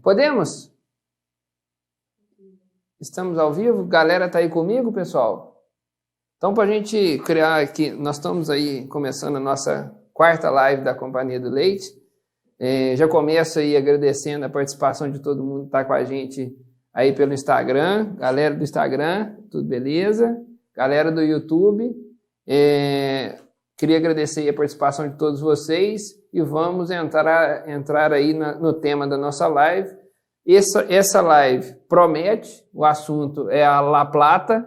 Podemos? Estamos ao vivo? Galera tá aí comigo, pessoal? Então, para a gente criar aqui, nós estamos aí começando a nossa quarta live da Companhia do Leite. Já começo aí agradecendo a participação de todo mundo que está com a gente aí pelo Instagram. Galera do Instagram, tudo beleza? Galera do YouTube, queria agradecer a participação de todos vocês e vamos entrar aí no tema da nossa live. Essa live promete, o assunto é a La Plata,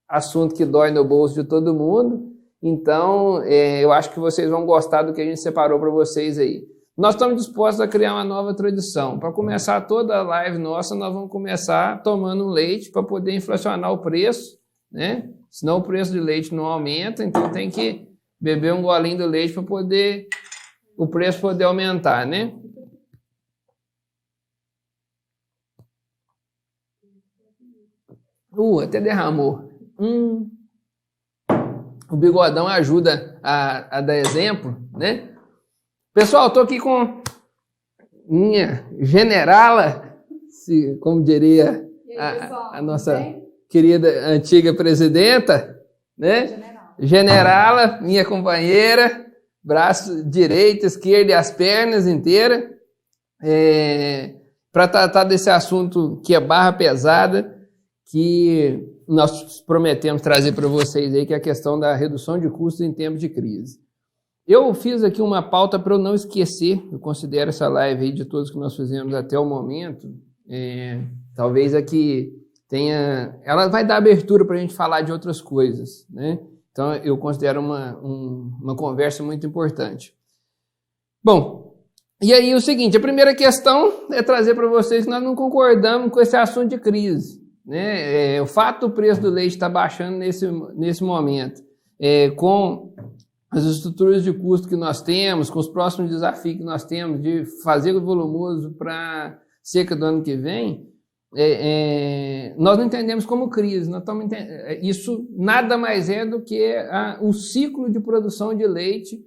assunto que dói no bolso de todo mundo, então eu acho que vocês vão gostar do que a gente separou para vocês aí. Nós estamos dispostos a criar uma nova tradição. Para começar toda a live nossa, nós vamos começar tomando um leite para poder inflacionar o preço, né? Senão o preço de leite não aumenta, então tem que beber um golinho do leite para poder o preço poder aumentar, né? Até derramou. O bigodão ajuda a dar exemplo, né? Pessoal, estou aqui com minha generala, como diria a nossa querida antiga presidenta, né? Generala, minha companheira, braço direito, esquerdo e as pernas inteiras, para tratar desse assunto que é barra pesada, que nós prometemos trazer para vocês aí, que é a questão da redução de custos em tempos de crise. Eu fiz aqui uma pauta para eu não esquecer, eu considero essa live aí de todos que nós fizemos até o momento, talvez aqui tenha... Ela vai dar abertura para a gente falar de outras coisas, né? Então eu considero uma conversa muito importante. Bom, e aí o seguinte, a primeira questão é trazer para vocês que nós não concordamos com esse assunto de crise, né? O fato do preço do leite estar baixando nesse momento, com as estruturas de custo que nós temos, com os próximos desafios que nós temos de fazer o volumoso para seca do ano que vem, nós não entendemos como crise. Isso nada mais é do que um ciclo de produção de leite,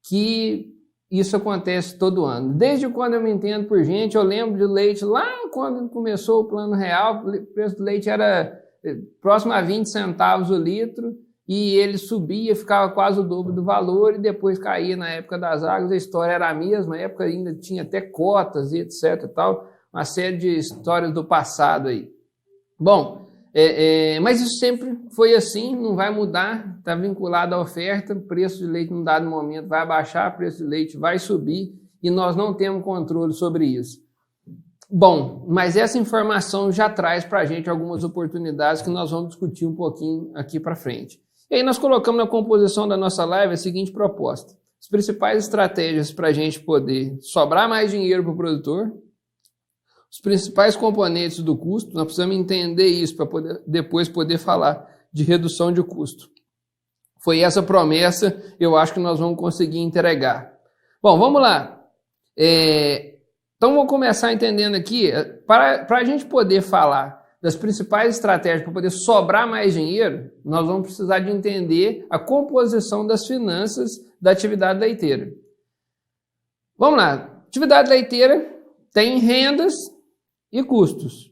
que isso acontece todo ano. Desde quando eu me entendo por gente, eu lembro de leite lá quando começou o Plano Real, o preço do leite era próximo a 20 centavos o litro, e ele subia, ficava quase o dobro do valor e depois caía na época das águas. A história era a mesma, na época ainda tinha até cotas e etc e tal, uma série de histórias do passado aí. Bom, mas isso sempre foi assim, não vai mudar, está vinculado à oferta, o preço de leite num dado momento vai abaixar, o preço de leite vai subir e nós não temos controle sobre isso. Bom, mas essa informação já traz para a gente algumas oportunidades que nós vamos discutir um pouquinho aqui para frente. E aí nós colocamos na composição da nossa live a seguinte proposta: as principais estratégias para a gente poder sobrar mais dinheiro para o produtor, os principais componentes do custo, nós precisamos entender isso para depois poder falar de redução de custo. Foi essa promessa, eu acho que nós vamos conseguir entregar. Bom, vamos lá. Então, vou começar entendendo aqui, para a gente poder falar das principais estratégias para poder sobrar mais dinheiro, nós vamos precisar de entender a composição das finanças da atividade leiteira. Vamos lá. Atividade leiteira tem rendas e custos.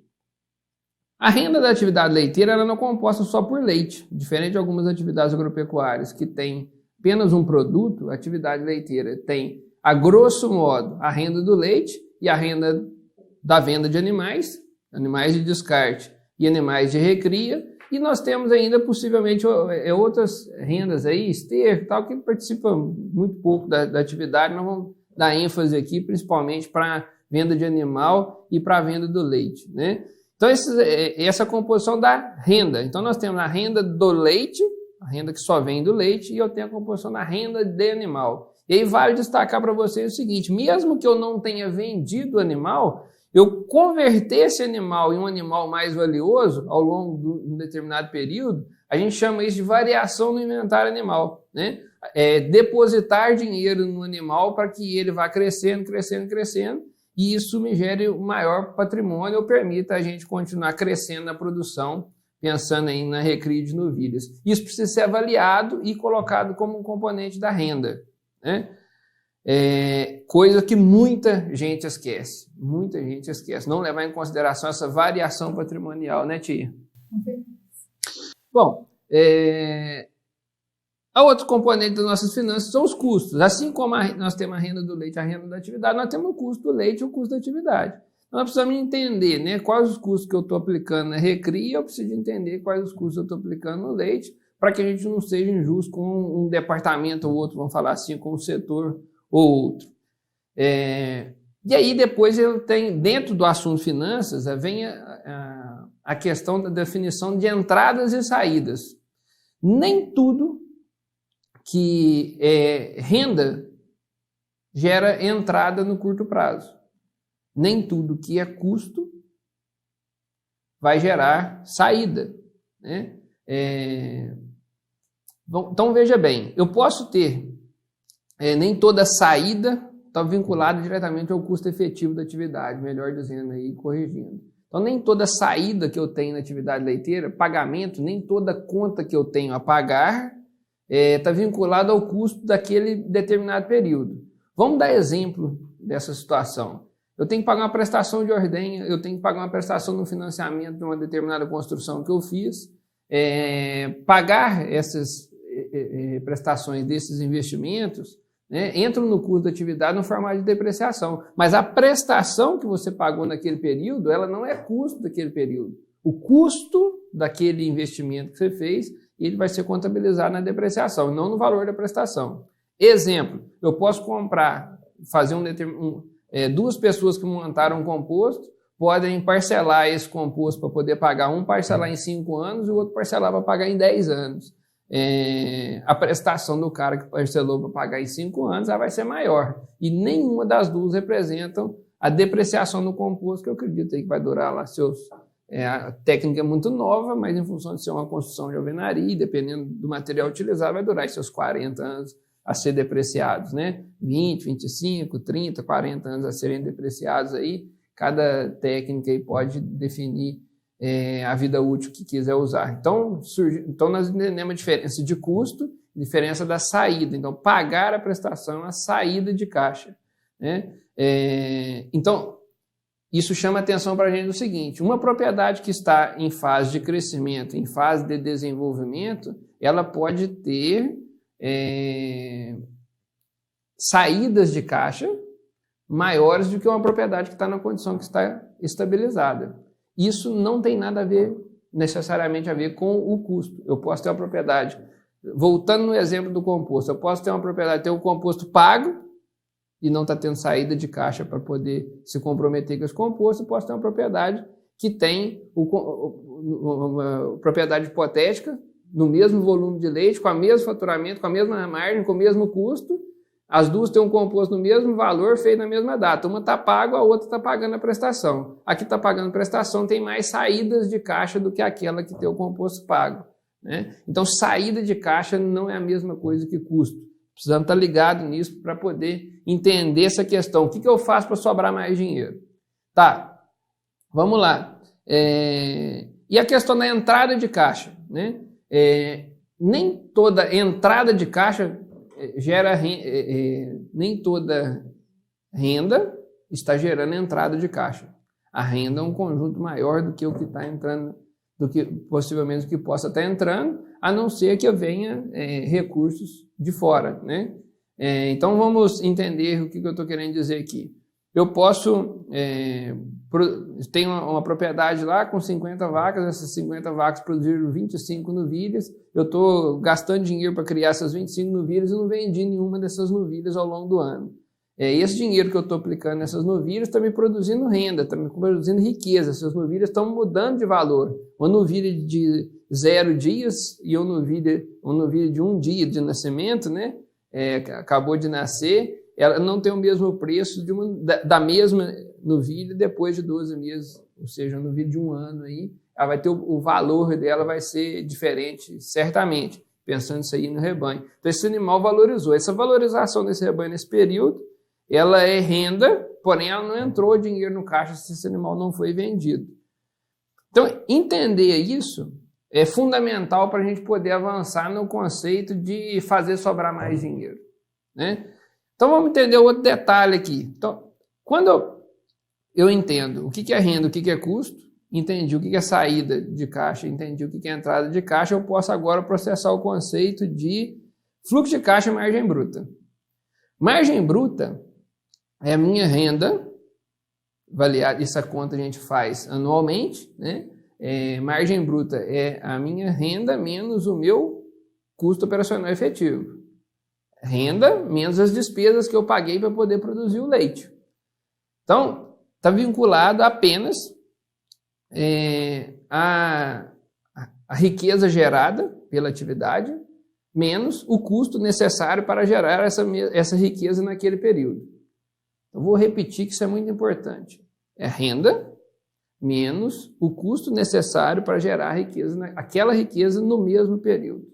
A renda da atividade leiteira ela não é composta só por leite. Diferente de algumas atividades agropecuárias que têm apenas um produto, a atividade leiteira tem, a grosso modo, a renda do leite e a renda da venda de animais de descarte e animais de recria, e nós temos ainda possivelmente outras rendas aí, esterco e tal, que participam muito pouco da atividade. Nós vamos dar ênfase aqui principalmente para venda de animal e para a venda do leite, né? Então essa composição da renda. Então nós temos a renda do leite, a renda que só vem do leite, e eu tenho a composição da renda de animal. E aí vale destacar para vocês o seguinte: mesmo que eu não tenha vendido o animal, eu converter esse animal em um animal mais valioso ao longo de um determinado período, a gente chama isso de variação no inventário animal, né? Depositar dinheiro no animal para que ele vá crescendo, crescendo, crescendo, e isso me gere um maior patrimônio ou permita a gente continuar crescendo na produção, pensando aí na recria de novilhas. Isso precisa ser avaliado e colocado como um componente da renda, né? Coisa que muita gente esquece. Muita gente esquece. Não levar em consideração essa variação patrimonial, né, tia? Bom, a outro componente das nossas finanças são os custos. Assim como nós temos a renda do leite, a renda da atividade, nós temos o custo do leite e o custo da atividade. Então, nós precisamos entender, né, quais os custos que eu estou aplicando na recria, eu preciso entender quais os custos eu estou aplicando no leite, para que a gente não seja injusto com um departamento ou outro, vamos falar assim, com um setor ou outro. E aí depois eu tenho, dentro do assunto finanças, vem a questão da definição de entradas e saídas. Nem tudo que é renda gera entrada no curto prazo. Nem tudo que é custo vai gerar saída, né? Então veja bem, eu posso ter nem toda saída está vinculada diretamente ao custo efetivo da atividade, melhor dizendo aí, corrigindo. Então nem toda saída que eu tenho na atividade leiteira, pagamento, nem toda conta que eu tenho a pagar está vinculada ao custo daquele determinado período. Vamos dar exemplo dessa situação. Eu tenho que pagar uma prestação de ordenha, eu tenho que pagar uma prestação no financiamento de uma determinada construção que eu fiz, pagar essas prestações desses investimentos, né, entram no custo da atividade no formato de depreciação. Mas a prestação que você pagou naquele período, ela não é custo daquele período. O custo daquele investimento que você fez, ele vai ser contabilizado na depreciação, não no valor da prestação. Exemplo, eu posso fazer duas pessoas que montaram um composto, podem parcelar esse composto para poder pagar, um parcelar em 5 anos e o outro parcelar para pagar em 10 anos. A prestação do cara que parcelou para pagar em 5 anos ela vai ser maior. E nenhuma das duas representam a depreciação do composto, que eu acredito aí que vai durar lá a técnica é muito nova, mas em função de ser uma construção de alvenaria, dependendo do material utilizado, vai durar seus 40 anos a ser depreciados, né? 20, 25, 30, 40 anos a serem depreciados aí. Cada técnica aí pode definir a vida útil que quiser usar. Então nós entendemos a diferença de custo, diferença da saída. Então, pagar a prestação é a saída de caixa, né? Então, isso chama atenção para a gente do seguinte: uma propriedade que está em fase de crescimento, em fase de desenvolvimento, ela pode ter saídas de caixa maiores do que uma propriedade que está na condição que está estabilizada. Isso não tem nada a ver, necessariamente a ver com o custo. Eu posso ter uma propriedade, voltando no exemplo do composto, eu posso ter uma propriedade, ter um composto pago e não está tendo saída de caixa para poder se comprometer com esse composto. Eu posso ter uma propriedade que tem uma propriedade hipotética no mesmo volume de leite, com o mesmo faturamento, com a mesma margem, com o mesmo custo. As duas têm um composto no mesmo valor, feito na mesma data. Uma está pago, a outra está pagando a prestação. A que está pagando a prestação tem mais saídas de caixa do que aquela que tem o composto pago, né? Então, saída de caixa não é a mesma coisa que custo. Precisamos estar ligados nisso para poder entender essa questão. O que eu faço para sobrar mais dinheiro? Tá, vamos lá. E a questão da entrada de caixa, né? Nem toda entrada de caixa gera nem toda renda está gerando entrada de caixa. A renda é um conjunto maior do que o que está entrando, do que possivelmente o que possa estar entrando, a não ser que venha recursos de fora, né? Então vamos entender o que eu estou querendo dizer aqui. Eu posso tenho uma propriedade lá com 50 vacas, essas 50 vacas produziram 25 novilhas, eu estou gastando dinheiro para criar essas 25 novilhas e não vendi nenhuma dessas novilhas ao longo do ano. Esse dinheiro que eu estou aplicando nessas novilhas está me produzindo renda, está me produzindo riqueza, essas novilhas estão mudando de valor. Uma novilha de 0 dias e uma novilha de 1 dia de nascimento, né? Acabou de nascer, ela não tem o mesmo preço da mesma novilha depois de 12 meses, ou seja, uma novilha de 1 ano aí, ela vai ter o valor dela vai ser diferente, certamente, pensando isso aí no rebanho. Então esse animal valorizou. Essa valorização desse rebanho nesse período, ela é renda, porém ela não entrou dinheiro no caixa se esse animal não foi vendido. Então entender isso é fundamental para a gente poder avançar no conceito de fazer sobrar mais dinheiro, né? Então, vamos entender outro detalhe aqui. Então, quando eu entendo o que é renda, o que é custo, entendi o que é saída de caixa, entendi o que é entrada de caixa, eu posso agora processar o conceito de fluxo de caixa e margem bruta. Margem bruta é a minha renda, avaliada, essa conta a gente faz anualmente, né? Margem bruta é a minha renda menos o meu custo operacional efetivo. Renda menos as despesas que eu paguei para poder produzir o leite. Então, está vinculado apenas a riqueza gerada pela atividade menos o custo necessário para gerar essa riqueza naquele período. Eu vou repetir que isso é muito importante. É renda menos o custo necessário para gerar aquela riqueza no mesmo período.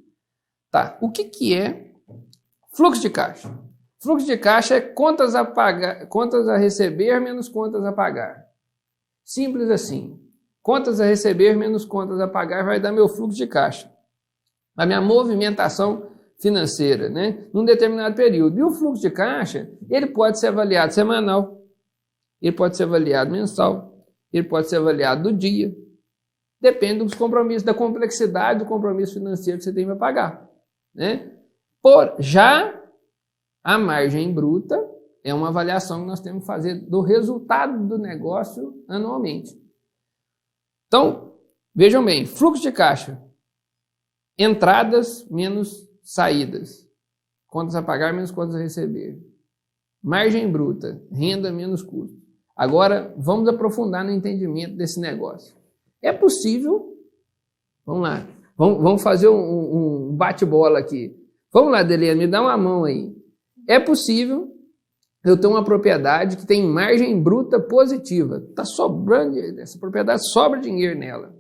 Tá, o que é fluxo de caixa? Fluxo de caixa é contas a receber menos contas a pagar. Simples assim. Contas a receber menos contas a pagar vai dar meu fluxo de caixa. A minha movimentação financeira, né, num determinado período. E o fluxo de caixa, ele pode ser avaliado semanal, ele pode ser avaliado mensal, ele pode ser avaliado do dia. Depende dos compromissos, da complexidade do compromisso financeiro que você tem para pagar, né? Já a margem bruta é uma avaliação que nós temos que fazer do resultado do negócio anualmente. Então, vejam bem, fluxo de caixa, entradas menos saídas, contas a pagar menos contas a receber. Margem bruta, renda menos custo. Agora, vamos aprofundar no entendimento desse negócio. É possível, vamos lá, vamos fazer um bate-bola aqui. Vamos lá, Delene, me dá uma mão aí. É possível eu ter uma propriedade que tem margem bruta positiva. Está sobrando, essa propriedade sobra dinheiro nela.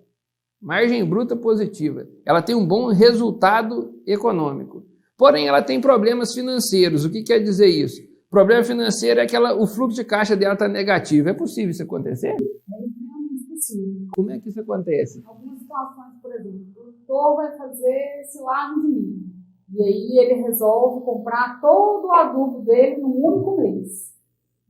Margem bruta positiva. Ela tem um bom resultado econômico. Porém, ela tem problemas financeiros. O que quer dizer isso? O problema financeiro é que o fluxo de caixa dela está negativo. É possível isso acontecer? É extremamente possível. Como é que isso acontece? Em algumas situações, por exemplo, o produtor vai fazer silagem de milho. E aí ele resolve comprar todo o adubo dele num único mês.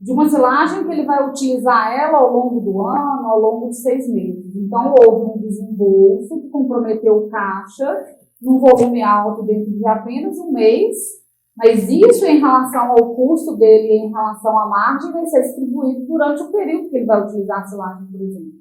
De uma silagem que ele vai utilizar ela ao longo do ano, ao longo de 6 meses. Então, houve um desembolso que comprometeu o caixa num volume alto dentro de apenas um mês, mas isso em relação ao custo dele e em relação à margem vai ser distribuído durante o período que ele vai utilizar a silagem, por exemplo.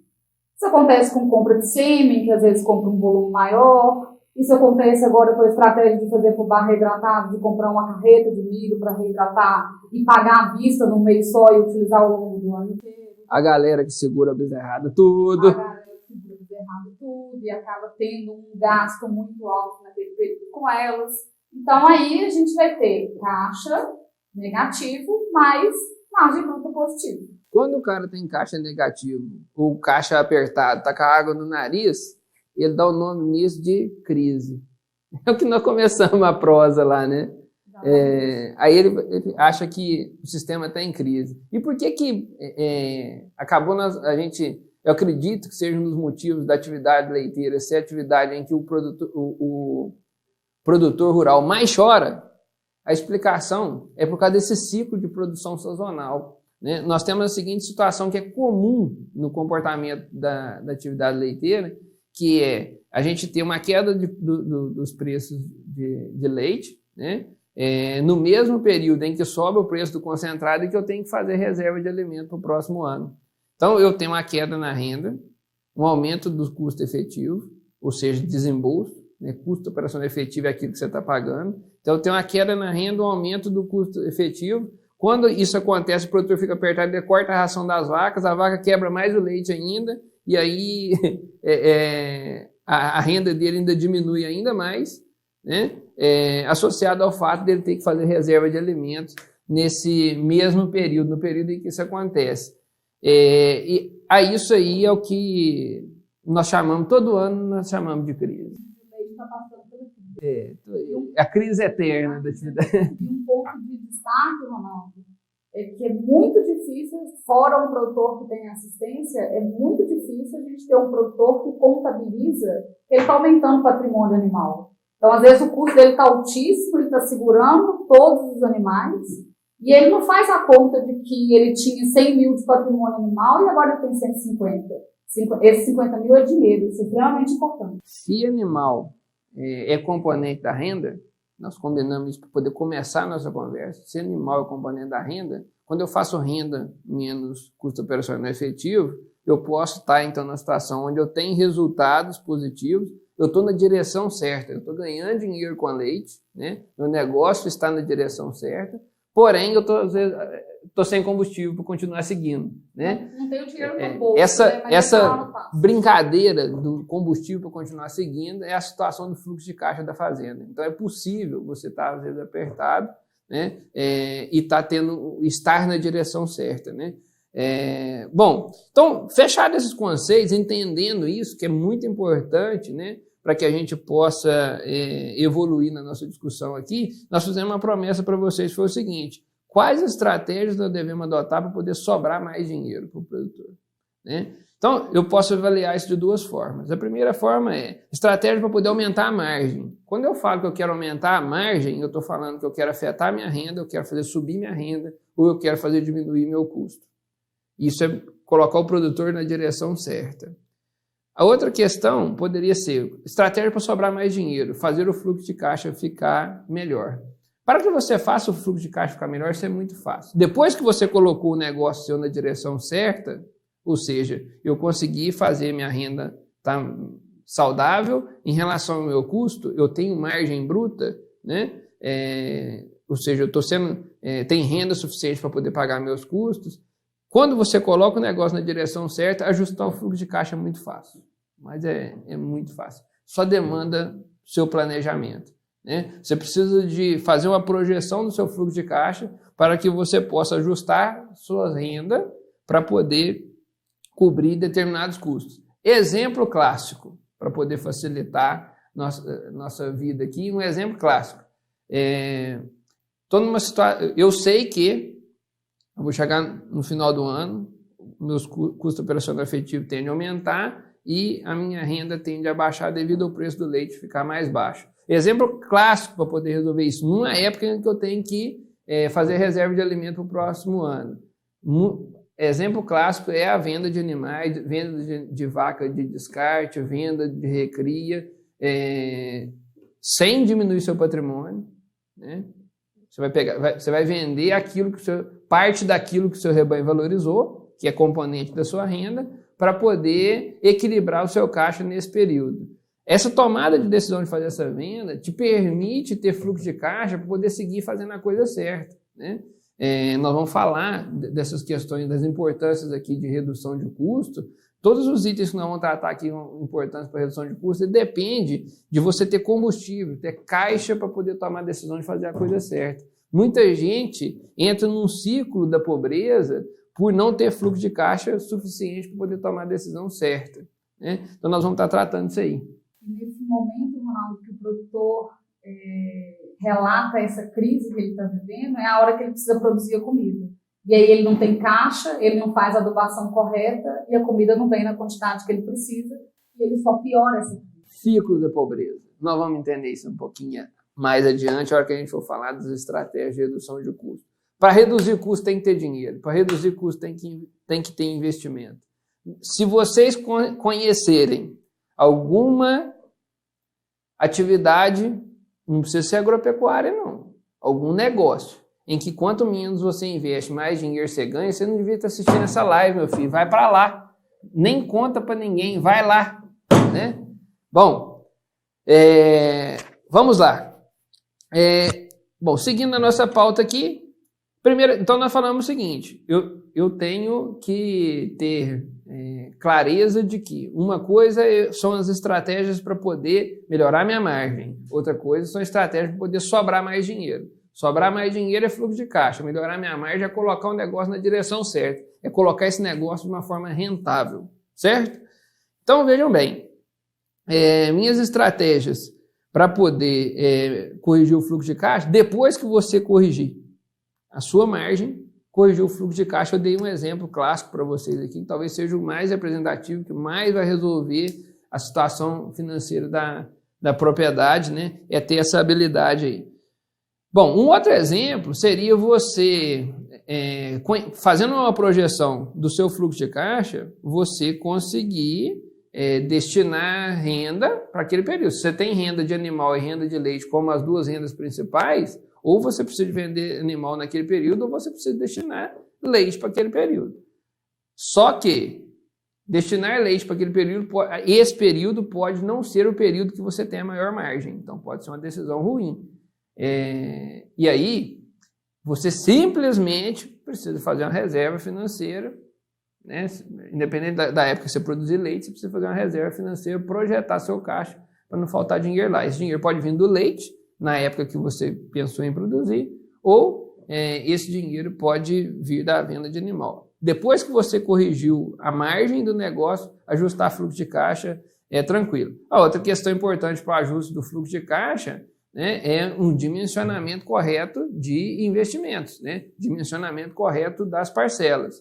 Isso acontece com compra de sêmen, que às vezes compra um volume maior. Isso acontece agora com a estratégia de fazer fubá reidratado, de comprar uma carreta de milho para reidratar e pagar à vista num mês só e utilizar ao longo do ano inteiro. A galera que segura a bezerrada tudo. A galera que segura a bezerrada tudo e acaba tendo um gasto muito alto naquele período com elas. Então aí a gente vai ter caixa negativo mais margem bruta positiva. Quando o cara tem caixa negativo ou caixa apertado, tá com a água no nariz, ele dá o nome nisso de crise. É o que nós começamos a prosa lá, né? Aí ele acha que o sistema está em crise. E por que acabou a gente... Eu acredito que seja um dos motivos da atividade leiteira ser a atividade em que o produtor rural mais chora. A explicação é por causa desse ciclo de produção sazonal, né? Nós temos a seguinte situação que é comum no comportamento da atividade leiteira, que é a gente ter uma queda dos preços de leite, né? No mesmo período em que sobe o preço do concentrado e que eu tenho que fazer reserva de alimento para o próximo ano. Então, eu tenho uma queda na renda, um aumento do custo efetivo, ou seja, desembolso, né? Custo operacional efetivo é aquilo que você está pagando. Então, eu tenho uma queda na renda, um aumento do custo efetivo. Quando isso acontece, o produtor fica apertado, ele corta a ração das vacas, a vaca quebra mais o leite ainda, e aí a renda dele ainda diminui ainda mais, né? Associado ao fato dele ter que fazer reserva de alimentos nesse mesmo período, no período em que isso acontece. E isso aí é o que nós chamamos, todo ano nós chamamos de crise. A crise eterna da atividade. E um ponto de destaque, Ronaldo, é que é muito difícil, fora um produtor que tem assistência, é muito difícil a gente ter um produtor que contabiliza que ele está aumentando o patrimônio animal. Então, às vezes, o custo dele está altíssimo, ele está segurando todos os animais, E ele não faz a conta de que ele tinha 100 mil de patrimônio animal e agora ele tem 150. Esses 50 mil é dinheiro, isso é extremamente importante. Se animal é componente da renda, nós combinamos isso para poder começar a nossa conversa. Se animal é componente da renda, quando eu faço renda menos custo operacional efetivo, eu posso estar, então, na situação onde eu tenho resultados positivos, eu estou na direção certa, eu estou ganhando dinheiro com a leite, né? Meu negócio está na direção certa, porém, eu estou sem combustível para continuar seguindo, né? Não tenho dinheiro no bolso. Essa brincadeira do combustível para continuar seguindo é a situação do fluxo de caixa da fazenda. Então, é possível você estar, às vezes, apertado, né? E estar na direção certa, né? Bom, então, fechado esses conceitos, entendendo isso, que é muito importante, né? Para que a gente possa evoluir na nossa discussão aqui, nós fizemos uma promessa para vocês, foi o seguinte: quais estratégias nós devemos adotar para poder sobrar mais dinheiro para o produtor, né? Então, eu posso avaliar isso de duas formas. A primeira forma é estratégia para poder aumentar a margem. Quando eu falo que eu quero aumentar a margem, eu estou falando que eu quero afetar a minha renda, eu quero fazer subir minha renda, ou eu quero fazer diminuir meu custo. Isso é colocar o produtor na direção certa. A outra questão poderia ser estratégia para sobrar mais dinheiro, fazer o fluxo de caixa ficar melhor. Para que você faça o fluxo de caixa ficar melhor, isso é muito fácil. Depois que você colocou o negócio seu na direção certa, ou seja, eu consegui fazer minha renda estar saudável em relação ao meu custo, eu tenho margem bruta, né? Ou seja, eu tenho renda suficiente para poder pagar meus custos. Quando você coloca o negócio na direção certa, ajustar o fluxo de caixa é muito fácil. Mas é muito fácil. Só demanda seu planejamento, né? Você precisa de fazer uma projeção do seu fluxo de caixa para que você possa ajustar sua renda para poder cobrir determinados custos. Exemplo clássico, para poder facilitar nossa vida aqui, um exemplo clássico. Estou numa situação, eu sei que eu vou chegar no final do ano, meus custos operacionais efetivos tendem a aumentar e a minha renda tende a baixar devido ao preço do leite ficar mais baixo. Exemplo clássico para poder resolver isso, numa época em que eu tenho que fazer reserva de alimento para o próximo ano. Exemplo clássico é a venda de animais, venda de vaca de descarte, venda de recria, sem diminuir seu patrimônio, né? Você vai vender parte daquilo que o seu rebanho valorizou, que é componente da sua renda, para poder equilibrar o seu caixa nesse período. Essa tomada de decisão de fazer essa venda te permite ter fluxo de caixa para poder seguir fazendo a coisa certa, né? Nós vamos falar dessas questões, das importâncias aqui de redução de custo. Todos os itens que nós vamos tratar aqui importantes para redução de custo, depende de você ter combustível, ter caixa para poder tomar a decisão de fazer a coisa certa. Muita gente entra num ciclo da pobreza por não ter fluxo de caixa suficiente para poder tomar a decisão certa, né? Então nós vamos estar tratando disso aí. Nesse momento, Ronaldo, que o produtor relata essa crise que ele está vivendo, é a hora que ele precisa produzir a comida. E aí ele não tem caixa, ele não faz a adubação correta e a comida não vem na quantidade que ele precisa e ele só piora essa crise. Ciclo da pobreza. Nós vamos entender isso um pouquinho mais adiante, a hora que a gente for falar das estratégias de redução de custo. Para reduzir custo tem que ter dinheiro, para reduzir custo tem que ter investimento. Se vocês conhecerem alguma atividade, não precisa ser agropecuária não, algum negócio, em que quanto menos você investe, mais dinheiro você ganha, você não devia estar assistindo essa live, meu filho, vai para lá, nem conta para ninguém, vai lá, né? Bom, vamos lá. Bom, seguindo a nossa pauta aqui, primeiro, então nós falamos o seguinte, eu tenho que ter clareza de que uma coisa são as estratégias para poder melhorar minha margem, outra coisa são estratégias para poder sobrar mais dinheiro. Sobrar mais dinheiro é fluxo de caixa, melhorar minha margem é colocar o negócio na direção certa, é colocar esse negócio de uma forma rentável, certo? Então vejam bem, minhas estratégias para poder corrigir o fluxo de caixa, depois que você corrigir a sua margem, corrigir o fluxo de caixa, eu dei um exemplo clássico para vocês aqui, que talvez seja o mais representativo, que mais vai resolver a situação financeira da propriedade, né? É ter essa habilidade aí. Bom, um outro exemplo seria você, fazendo uma projeção do seu fluxo de caixa, você conseguir destinar renda para aquele período. Se você tem renda de animal e renda de leite como as duas rendas principais, ou você precisa vender animal naquele período, ou você precisa destinar leite para aquele período. Só que destinar leite para aquele período, esse período pode não ser o período que você tem a maior margem. Então, pode ser uma decisão ruim. E aí, você simplesmente precisa fazer uma reserva financeira, né? Independente da época que você produzir leite, você precisa fazer uma reserva financeira, projetar seu caixa para não faltar dinheiro lá. Esse dinheiro pode vir do leite, na época que você pensou em produzir, ou esse dinheiro pode vir da venda de animal. Depois que você corrigiu a margem do negócio, ajustar fluxo de caixa é tranquilo. A outra questão importante para o ajuste do fluxo de caixa, né, é um dimensionamento correto de investimentos, né? Dimensionamento correto das parcelas.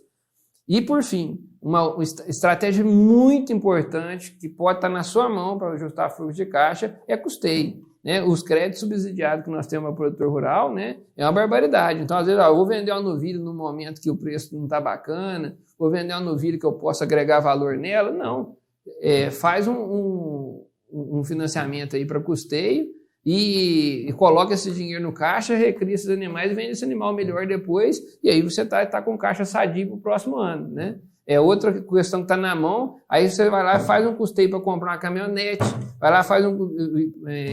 E, por fim, uma estratégia muito importante que pode estar na sua mão para ajustar fluxo de caixa é custeio. Né? Os créditos subsidiados que nós temos para o produtor rural, né, é uma barbaridade. Então, às vezes, eu vou vender uma novilha no momento que o preço não está bacana, vou vender uma novilha que eu possa agregar valor nela. Não. Faz um financiamento aí para custeio e coloca esse dinheiro no caixa, recria esses animais e vende esse animal melhor depois, e aí você tá com caixa sadio para o próximo ano, né? É outra questão que está na mão, aí você vai lá e faz um custeio para comprar uma caminhonete, vai lá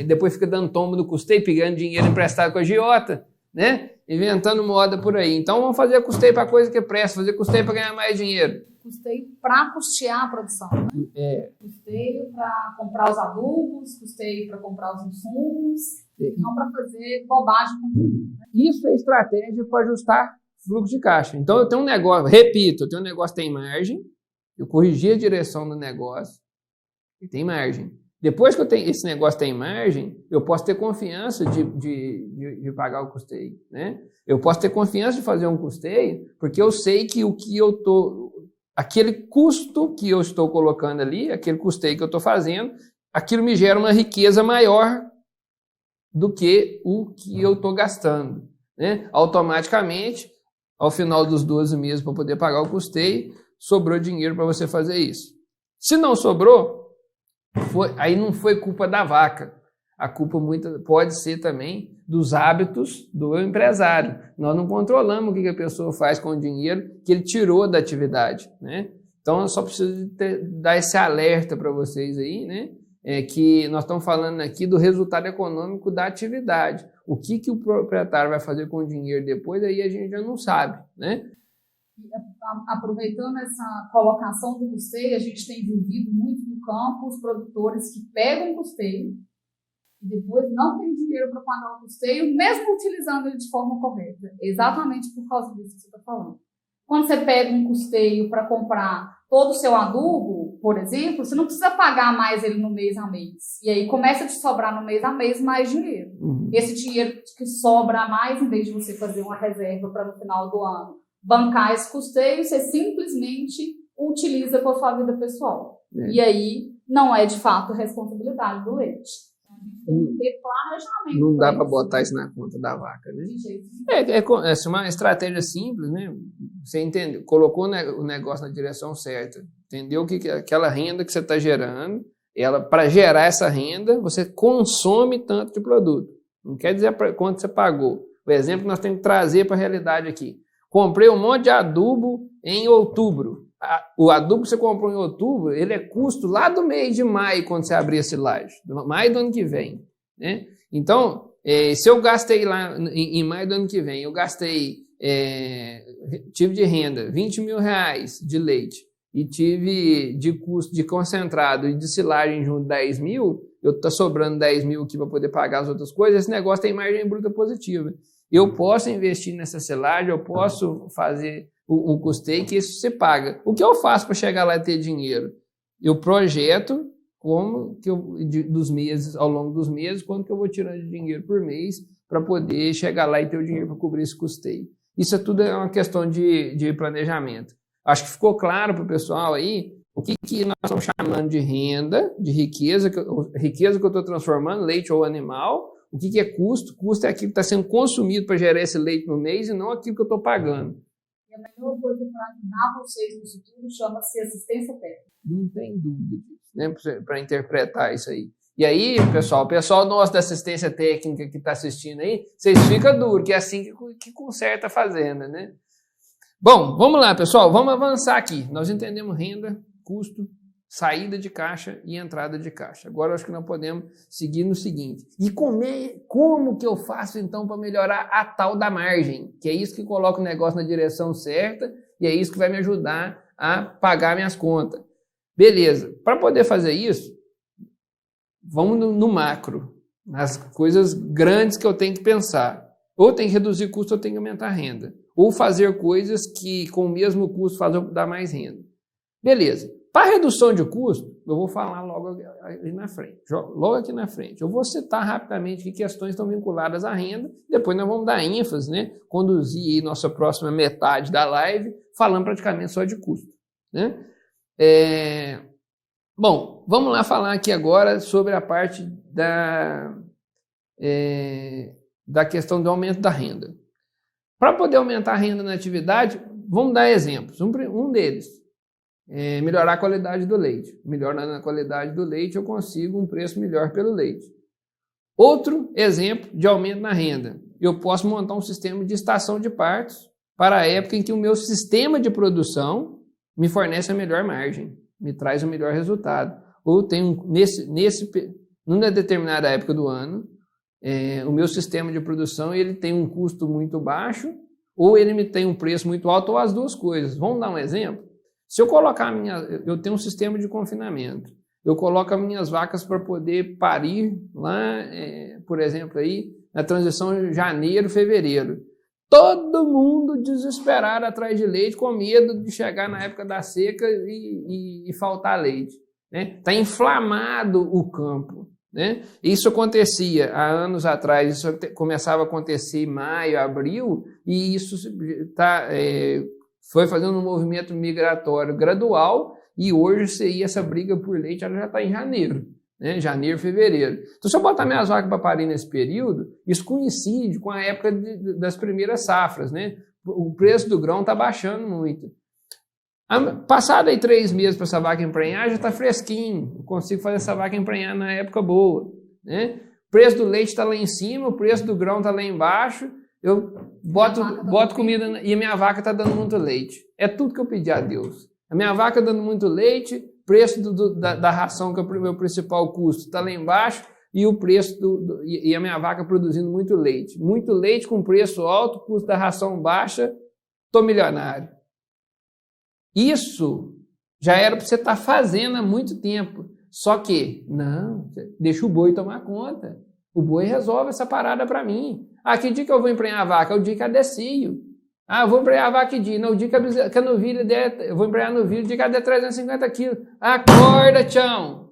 depois fica dando tombo no custeio, pegando dinheiro emprestado com a agiota, né? Inventando moda por aí. Então vamos fazer custeio para coisa que presta, fazer custeio para ganhar mais dinheiro. Custeio para custear a produção, né? Custeio para comprar os adubos, custeio para comprar os insumos, não para fazer bobagem com dinheiro. Né? Isso é estratégia para ajustar fluxo de caixa. Então eu tenho um negócio, repito, eu tenho um negócio que tem margem, eu corrigi a direção do negócio e tem margem. Depois que esse negócio tem margem, eu posso ter confiança de pagar o custeio, né? Eu posso ter confiança de fazer um custeio, porque eu sei que aquele custo que eu estou colocando ali, aquele custeio que eu estou fazendo, aquilo me gera uma riqueza maior do que o que eu estou gastando, né? Automaticamente, ao final dos 12 meses para poder pagar o custeio, sobrou dinheiro para você fazer isso. Se não sobrou, aí não foi culpa da vaca. A culpa pode ser também dos hábitos do empresário. Nós não controlamos o que a pessoa faz com o dinheiro que ele tirou da atividade, né? Então, eu só preciso dar esse alerta para vocês aí, né? Que nós estamos falando aqui do resultado econômico da atividade. O que o proprietário vai fazer com o dinheiro depois, aí a gente já não sabe, né? Aproveitando essa colocação do custeio, a gente tem vivido muito no campo os produtores que pegam o custeio e depois não tem dinheiro para pagar o custeio, mesmo utilizando ele de forma correta. Exatamente por causa disso que você está falando. Quando você pega um custeio para comprar todo o seu adubo, por exemplo, você não precisa pagar mais ele no mês a mês. E aí começa a te sobrar no mês a mês mais dinheiro. Esse dinheiro que sobra a mais, em vez de você fazer uma reserva para no final do ano bancar esse custeio, você simplesmente utiliza com a sua vida pessoal. E aí não é de fato responsabilidade do leite. Tem que ter planejamento. Não dá para botar isso na conta da vaca, né? De jeito É uma estratégia simples, né? Você entendeu, colocou o negócio na direção certa, entendeu que aquela renda que você está gerando, para gerar essa renda, você consome tanto de produto. Não quer dizer quanto você pagou. O exemplo que nós temos que trazer para a realidade aqui. Comprei um monte de adubo em outubro. O adubo que você comprou em outubro, ele é custo lá do mês de maio, quando você abrir a silagem. Maio do ano que vem, né? Então, se eu gastei lá em maio do ano que vem, eu tive de renda 20 mil reais de leite e tive de custo de concentrado e de silagem junto 10 mil, eu estou sobrando 10 mil aqui para poder pagar as outras coisas, esse negócio tem margem bruta positiva. Eu posso investir nessa silagem, eu posso fazer um custeio que isso se paga. O que eu faço para chegar lá e ter dinheiro? Eu projeto dos meses, ao longo dos meses, quanto que eu vou tirando de dinheiro por mês para poder chegar lá e ter o dinheiro para cobrir esse custeio. Isso tudo é uma questão de planejamento. Acho que ficou claro para o pessoal aí o que nós estamos chamando de renda, de riqueza que eu estou transformando, leite ou animal, O que é custo? Custo é aquilo que está sendo consumido para gerar esse leite no mês e não aquilo que eu estou pagando. E a melhor coisa para ajudar vocês nisso tudo chama-se assistência técnica. Não tem dúvida disso, né? Para interpretar isso aí. E aí, pessoal, o pessoal nosso da assistência técnica que está assistindo aí, vocês ficam duros, que é assim que conserta a fazenda, né? Bom, vamos lá, pessoal, vamos avançar aqui. Nós entendemos renda, custo, saída de caixa e entrada de caixa. Agora, eu acho que nós podemos seguir no seguinte. E como que eu faço, então, para melhorar a tal da margem? Que é isso que coloca o negócio na direção certa e é isso que vai me ajudar a pagar minhas contas. Beleza. Para poder fazer isso, vamos no macro, nas coisas grandes que eu tenho que pensar. Ou tem que reduzir custo ou tem que aumentar a renda. Ou fazer coisas que com o mesmo custo fazem dar mais renda. Beleza. Para redução de custo, eu vou falar logo aqui na frente. Logo aqui na frente. Eu vou citar rapidamente que questões estão vinculadas à renda. Depois nós vamos dar ênfase, né? Conduzir aí nossa próxima metade da live falando praticamente só de custo, né? Bom, vamos lá falar aqui agora sobre a parte da questão do aumento da renda. Para poder aumentar a renda na atividade, vamos dar exemplos. Um deles é melhorar a qualidade do leite. Melhorando a qualidade do leite, eu consigo um preço melhor pelo leite. Outro exemplo de aumento na renda. Eu posso montar um sistema de estação de partos para a época em que o meu sistema de produção me fornece a melhor margem, me traz o melhor resultado. Ou tenho numa determinada época do ano, o meu sistema de produção ele tem um custo muito baixo, ou ele me tem um preço muito alto, ou as duas coisas. Vamos dar um exemplo? Se eu colocar eu tenho um sistema de confinamento, eu coloco as minhas vacas para poder parir lá, por exemplo, aí, na transição janeiro, fevereiro. Todo mundo desesperado atrás de leite, com medo de chegar na época da seca e faltar leite. Está inflamado o campo. Né? Isso acontecia há anos atrás, isso começava a acontecer em maio, abril, e isso foi fazendo um movimento migratório gradual, e hoje essa briga por leite ela já está em janeiro. Né? Janeiro, fevereiro. Então, se eu botar minhas vacas para parir nesse período, isso coincide com a época das primeiras safras. Né? O preço do grão está baixando muito. Passado aí 3 meses para essa vaca emprenhar, já está fresquinho. Eu consigo fazer essa vaca emprenhar na época boa. Né? O preço do leite está lá em cima, o preço do grão está lá embaixo. Eu boto comida e a minha vaca está dando muito leite. É tudo que eu pedi a Deus. A minha vaca dando muito leite, preço da ração, que é o meu principal custo, está lá embaixo, e o preço e a minha vaca produzindo muito leite. Muito leite com preço alto, custo da ração baixa, estou milionário. Isso já era para você estar fazendo há muito tempo. Só que, não, deixa o boi tomar conta. O boi resolve essa parada para mim. Que dia que eu vou emprenhar a vaca? É o dia que adecio. Eu vou emprenhar a vaca que dia? Não, o dia que a novilha der, eu vou emprenhar a novilha, o dia que ela der 350 quilos. Acorda, tchão!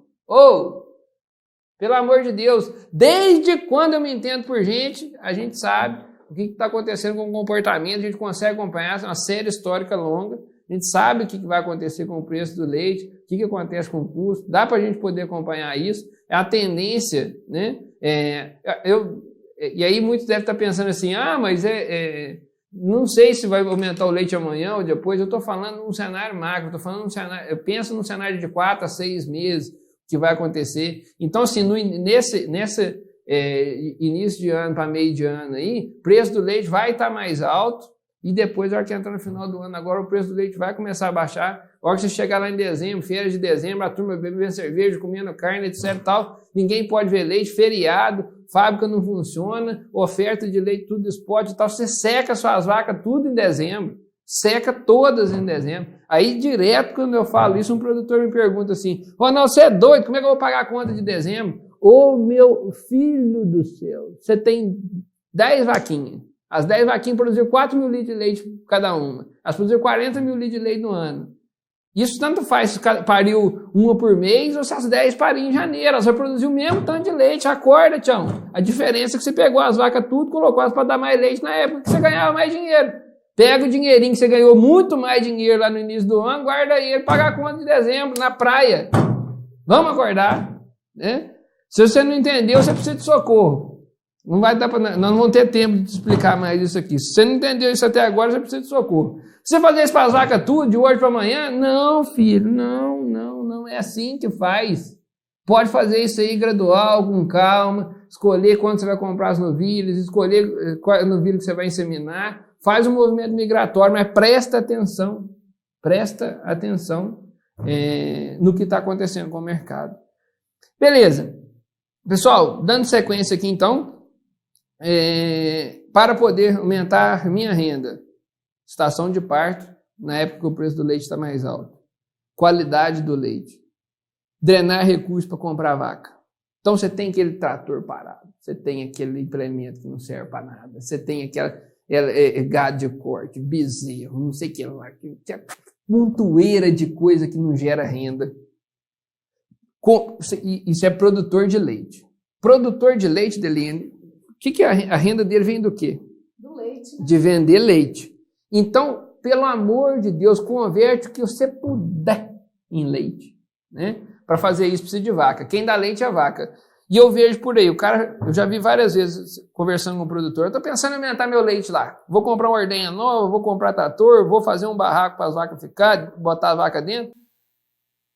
Pelo amor de Deus, desde quando eu me entendo por gente, a gente sabe o que está acontecendo com o comportamento, a gente consegue acompanhar, é uma série histórica longa. A gente sabe o que vai acontecer com o preço do leite, o que acontece com o custo, dá para a gente poder acompanhar isso. É a tendência, né? E aí muitos devem estar pensando assim, mas não sei se vai aumentar o leite amanhã ou depois. Eu estou falando num cenário macro, eu penso num cenário de 4 a 6 meses que vai acontecer. Então, assim, nesse início de ano para meio de ano aí, o preço do leite vai estar mais alto. E depois, na hora que entrar no final do ano, agora o preço do leite vai começar a baixar. A hora que você chegar lá em dezembro, feira de dezembro, a turma bebendo cerveja, comendo carne, etc. Tal, ninguém pode ver leite, feriado, fábrica não funciona, oferta de leite, tudo spot e tal. Você seca suas vacas tudo em dezembro. Seca todas em dezembro. Aí, direto, quando eu falo isso, um produtor me pergunta assim, Ronaldo, você é doido? Como é que eu vou pagar a conta de dezembro? Meu filho do céu, você tem 10 vaquinhas. As 10 vaquinhas produziram 4 mil litros de leite cada uma. Elas produziram 40 mil litros de leite no ano. Isso tanto faz se pariu uma por mês ou se as 10 pariam em janeiro. Elas vão produzir o mesmo tanto de leite. Acorda, tchão. A diferença é que você pegou as vacas tudo, colocou elas para dar mais leite na época que você ganhava mais dinheiro. Pega o dinheirinho que você ganhou muito mais dinheiro lá no início do ano, guarda ele, paga a conta de dezembro na praia. Vamos acordar, né? Se você não entendeu, você precisa de socorro. Não vai dar nós não vamos ter tempo de explicar mais isso aqui. Se você não entendeu isso até agora, você precisa de socorro. Você fazer isso para as vacas tudo, de hoje para amanhã? Não, filho, não é assim que faz. Pode fazer isso aí gradual, com calma, escolher quando você vai comprar as novilhas, escolher qual novilha que você vai inseminar, faz um movimento migratório, mas presta atenção no que está acontecendo com o mercado. Beleza. Pessoal, dando sequência aqui então, para poder aumentar minha renda, estação de parto, na época que o preço do leite está mais alto, qualidade do leite, drenar recursos para comprar vaca. Então você tem aquele trator parado, você tem aquele implemento que não serve para nada, você tem aquela gado de corte, bezerro, não sei o que lá, montoeira de coisa que não gera renda. Isso é produtor de leite. Produtor de leite, Deline, a renda dele vem do quê? Do leite. Né? De vender leite. Então, pelo amor de Deus, converte o que você puder em leite. Né? Para fazer isso precisa de vaca. Quem dá leite é a vaca. E eu vejo por aí, eu já vi várias vezes conversando com o produtor, eu estou pensando em aumentar meu leite lá. Vou comprar uma ordenha nova, vou comprar trator, vou fazer um barraco para as vacas ficarem, botar a vaca dentro.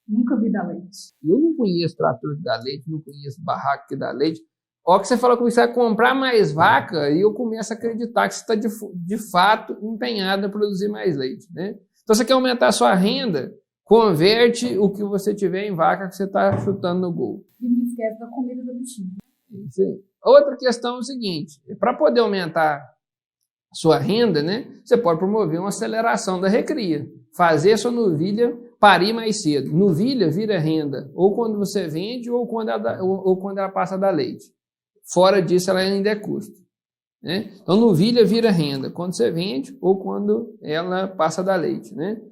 Nunca vi dar leite. Eu não conheço trator que dá leite, não conheço barraco que dá leite. Ó, que você fala que você vai comprar mais vaca e eu começo a acreditar que você está de fato empenhado a produzir mais leite. Né? Então você quer aumentar a sua renda, converte o que você tiver em vaca que você está chutando no gol. E não esquece da comida do bichinho. Isso aí. Outra questão é o seguinte, para poder aumentar a sua renda, né, você pode promover uma aceleração da recria. Fazer a sua novilha parir mais cedo. Novilha vira renda, ou quando você vende, ou quando ela passa a dar leite. Fora disso, ela ainda é custo. Né? Então, novilha vira renda quando você vende, ou quando ela passa a dar leite. Né?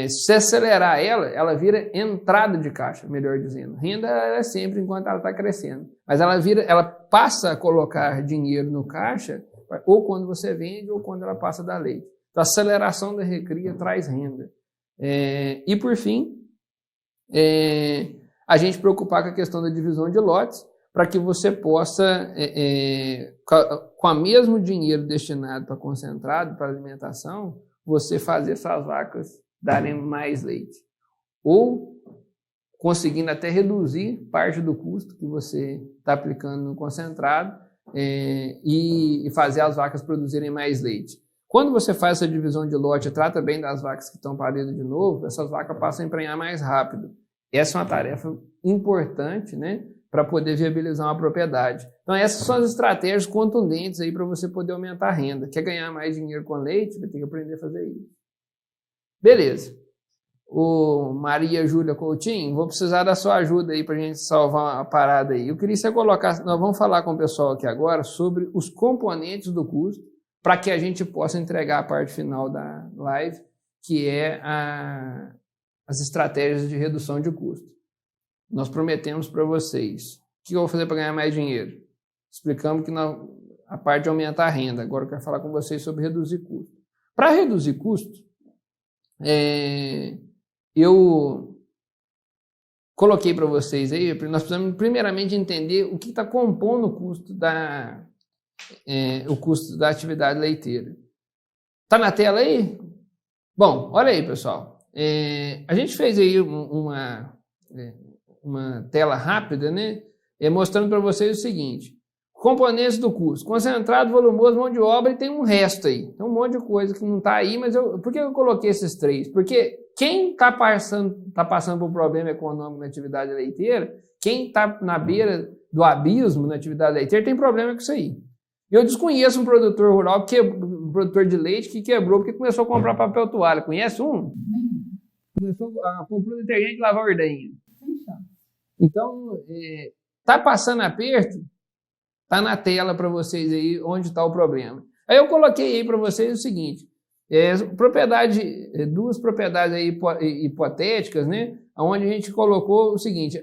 Se você acelerar ela vira entrada de caixa, melhor dizendo. Renda é sempre enquanto ela está crescendo. Mas ela passa a colocar dinheiro no caixa, ou quando você vende, ou quando ela passa a dar leite. Então, a aceleração da recria traz renda. E por fim, a gente preocupar com a questão da divisão de lotes, para que você possa, com o mesmo dinheiro destinado para concentrado, para alimentação, você fazer suas vacas darem mais leite. Ou conseguindo até reduzir parte do custo que você está aplicando no concentrado e fazer as vacas produzirem mais leite. Quando você faz essa divisão de lote e trata bem das vacas que estão parindo de novo, essas vacas passam a emprenhar mais rápido. Essa é uma tarefa importante, né, para poder viabilizar uma propriedade. Então essas são as estratégias contundentes aí para você poder aumentar a renda. Quer ganhar mais dinheiro com leite? Vai ter que aprender a fazer isso. Beleza. O Maria Júlia Coutinho, vou precisar da sua ajuda aí para a gente salvar a parada aí. Eu queria que você colocasse, nós vamos falar com o pessoal aqui agora sobre os componentes do custo, para que a gente possa entregar a parte final da live, que é as estratégias de redução de custo. Nós prometemos para vocês. O que eu vou fazer para ganhar mais dinheiro? Explicamos que a parte de aumentar a renda. Agora eu quero falar com vocês sobre reduzir custo. Para reduzir custo, eu coloquei para vocês aí, nós precisamos primeiramente entender o que está compondo o custo da atividade leiteira. Está na tela aí? Bom, olha aí, pessoal. A gente fez aí uma tela rápida, né? Mostrando para vocês o seguinte: componentes do custo, concentrado, volumoso, mão de obra, e tem um resto aí. Tem um monte de coisa que não está aí, mas por que eu coloquei esses três? Porque quem está passando por um problema econômico na atividade leiteira, quem está na beira do abismo na atividade leiteira, tem problema com isso aí. Eu desconheço um produtor rural, um produtor de leite, que quebrou porque começou a comprar papel toalha. Conhece um? Comprou detergente de lavar ordenha. Então, está passando aperto, está na tela para vocês aí onde está o problema. Aí eu coloquei aí para vocês o seguinte, duas propriedades aí hipotéticas, né? Onde a gente colocou o seguinte: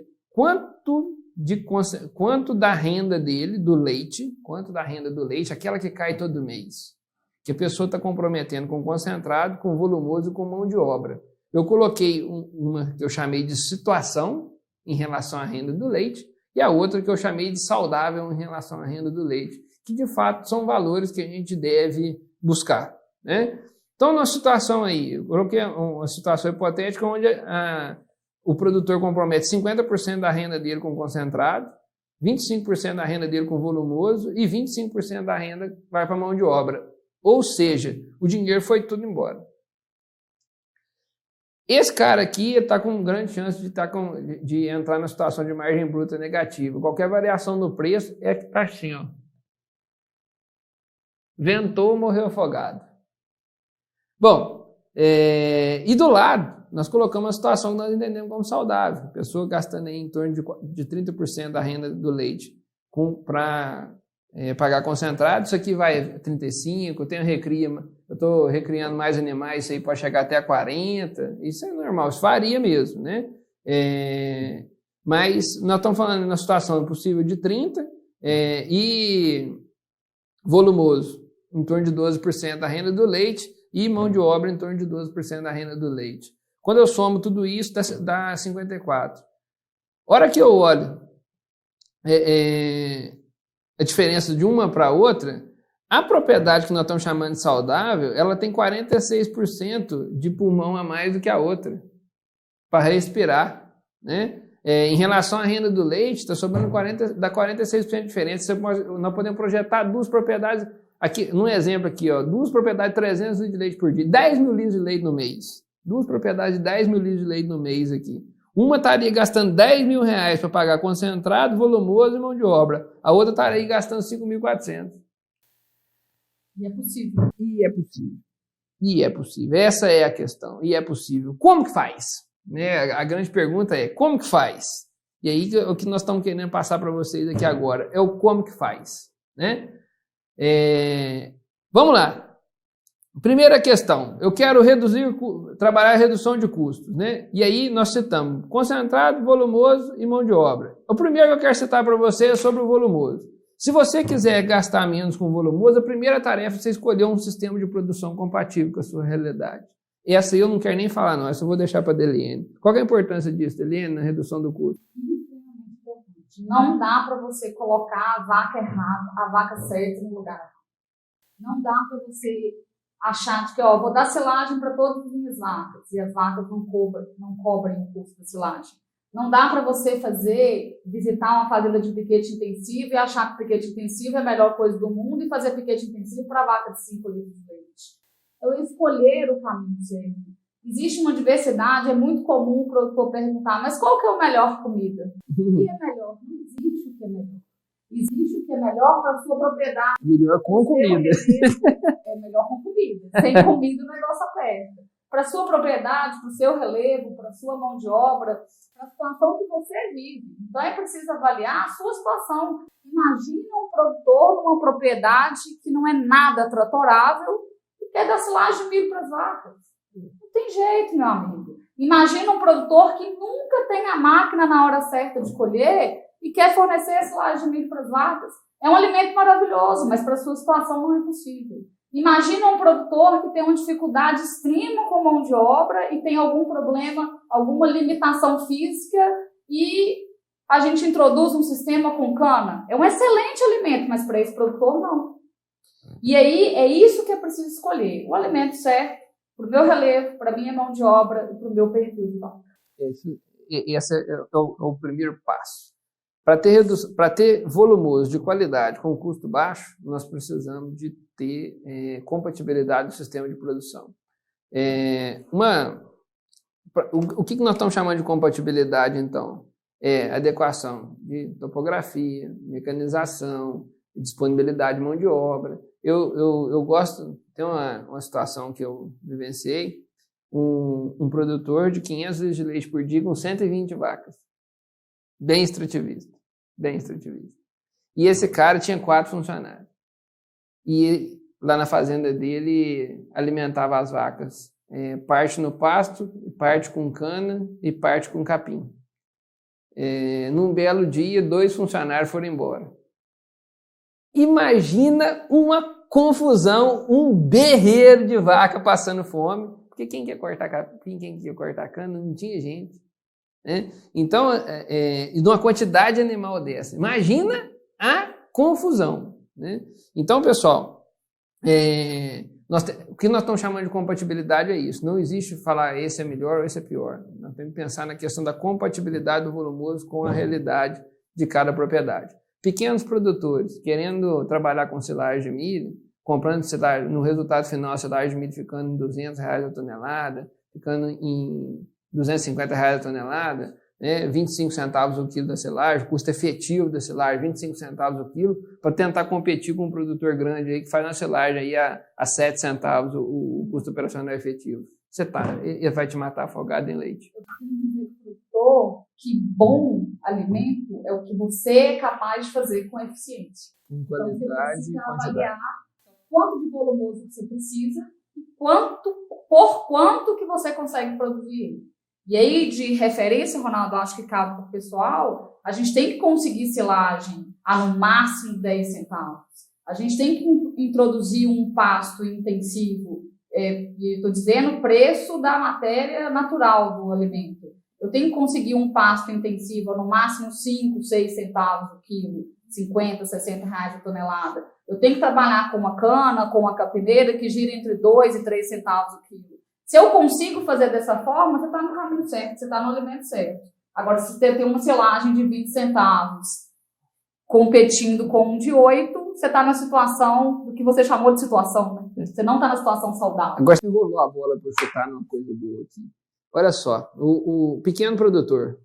quanto da renda dele, do leite, aquela que cai todo mês, que a pessoa está comprometendo com concentrado, com volumoso e com mão de obra. Eu coloquei uma que eu chamei de situação em relação à renda do leite e a outra que eu chamei de saudável em relação à renda do leite, que de fato são valores que a gente deve buscar, né? Então, na situação aí, eu coloquei uma situação hipotética onde o produtor compromete 50% da renda dele com concentrado, 25% da renda dele com volumoso e 25% da renda vai para a mão de obra. Ou seja, o dinheiro foi tudo embora. Esse cara aqui está com grande chance de entrar na situação de margem bruta negativa. Qualquer variação no preço é assim, ó. Ventou, morreu afogado. Bom, e do lado, nós colocamos uma situação que nós entendemos como saudável. A pessoa gastando aí em torno de 30% da renda do leite para pagar concentrado. Isso aqui vai 35%, tem recria, eu estou recriando mais animais, isso aí pode chegar até a 40%. Isso é normal, isso varia mesmo, né? Mas nós estamos falando na situação possível de 30% e volumoso em torno de 12% da renda do leite e mão de obra em torno de 12% da renda do leite. Quando eu somo tudo isso, dá 54%. Hora que eu olho a diferença de uma para outra, a propriedade que nós estamos chamando de saudável, ela tem 46% de pulmão a mais do que a outra, para respirar, né? Em relação à renda do leite, está sobrando 46% de diferença. Nós podemos projetar duas propriedades, aqui, num exemplo aqui, ó, duas propriedades de 300 litros de leite por dia, 10 mil litros de leite no mês. Duas propriedades de 10 mil litros de leite no mês aqui. Uma estaria gastando 10 mil reais para pagar concentrado, volumoso e mão de obra. A outra estaria gastando 5.400. E é possível. E é possível. E é possível. Essa é a questão. E é possível. Como que faz? Né? A grande pergunta é, como que faz? E aí o que nós estamos querendo passar para vocês aqui agora é o como que faz. Né? Vamos lá. Primeira questão, eu quero trabalhar a redução de custos, né? E aí nós citamos concentrado, volumoso e mão de obra. O primeiro que eu quero citar para você é sobre o volumoso. Se você quiser gastar menos com volumoso, a primeira tarefa é você escolher um sistema de produção compatível com a sua realidade. Essa aí eu não quero nem falar não, essa eu vou deixar para a Deliene. Qual é a importância disso, Deliene, na redução do custo? Não dá para você colocar a vaca errada, a vaca certa no lugar errado. Não dá para você achar de que, vou dar silagem para todas as minhas vacas e as vacas não cobrem o custo da silagem. Não dá para você visitar uma fazenda de piquete intensivo e achar que o piquete intensivo é a melhor coisa do mundo e fazer piquete intensivo para vaca de 5 litros de leite. Então, escolher o caminho certo. Existe uma diversidade, é muito comum o produtor perguntar, mas qual que é a melhor comida? O que é melhor? Não existe o que é melhor. Existe o que é melhor para a sua propriedade. Melhor com comida. É melhor com comida. Sem comida o negócio aperta. Para a sua propriedade, para o seu relevo, para a sua mão de obra, para a situação que você vive. Então é preciso avaliar a sua situação. Imagina um produtor numa propriedade que não é nada tratorável e quer dar silagem de milho para as vacas. Não tem jeito, meu amigo. Imagina um produtor que nunca tem a máquina na hora certa de colher e quer fornecer silagem de milho para as vacas. É um alimento maravilhoso, mas para a sua situação não é possível. Imagina um produtor que tem uma dificuldade extrema com mão de obra e tem algum problema, alguma limitação física e a gente introduz um sistema com cana. É um excelente alimento, mas para esse produtor não. E aí é isso que é preciso escolher. O alimento certo para o meu relevo, para a minha mão de obra e para o meu perfil de vaca. Esse é o primeiro passo. Para ter volumoso de qualidade com custo baixo, nós precisamos de ter compatibilidade do sistema de produção. O que nós estamos chamando de compatibilidade, então? Adequação de topografia, mecanização, disponibilidade de mão de obra. Eu gosto, tem uma situação que eu vivenciei, um produtor de 500 litros de leite por dia com 120 vacas. Bem extrativista. E esse cara tinha 4 funcionários. E lá na fazenda dele alimentava as vacas. Parte no pasto, parte com cana e parte com capim. Num belo dia, 2 funcionários foram embora. Imagina uma confusão, um berreiro de vaca passando fome. Porque quem quer cortar capim, quem quer cortar cana, não tinha gente. né? Então, e numa quantidade animal dessa. Imagina a confusão, né? Então, pessoal, o que nós estamos chamando de compatibilidade é isso. Não existe falar esse é melhor ou esse é pior. Nós temos que pensar na questão da compatibilidade do volumoso com a realidade de cada propriedade. Pequenos produtores querendo trabalhar com silagem de milho, comprando silagem, no resultado final a silagem de milho ficando em R$200 a tonelada, ficando em R$250 a tonelada, né, 25 centavos o quilo da silagem, custo efetivo da silagem, 25 centavos o quilo, para tentar competir com um produtor grande aí que faz uma silagem aí a 7 centavos o custo operacional efetivo. Ele vai te matar afogado em leite. Eu costumo dizer para o produtor que bom alimento é o que você é capaz de fazer com eficiência. Com qualidade então, você precisa e quantidade. avaliar quanto de volumoso que você precisa e por quanto que você consegue produzir ele. E aí, de referência, Ronaldo, acho que cabe para o pessoal, a gente tem que conseguir silagem a no máximo 10 centavos. A gente tem que introduzir um pasto intensivo, e estou dizendo o preço da matéria natural do alimento. Eu tenho que conseguir um pasto intensivo a no máximo 5, 6 centavos o quilo, 50, 60 reais a tonelada. Eu tenho que trabalhar com uma cana, com uma capineira que gira entre 2 e 3 centavos o quilo. Se eu consigo fazer dessa forma, você está no caminho certo, você está no alimento certo. Agora, se você tem uma silagem de 20 centavos competindo com um de 8, você está na situação do que você chamou de situação, né? Você não está na situação saudável. Agora você rolou a bola para chutar numa coisa boa aqui. Olha só, o pequeno produtor,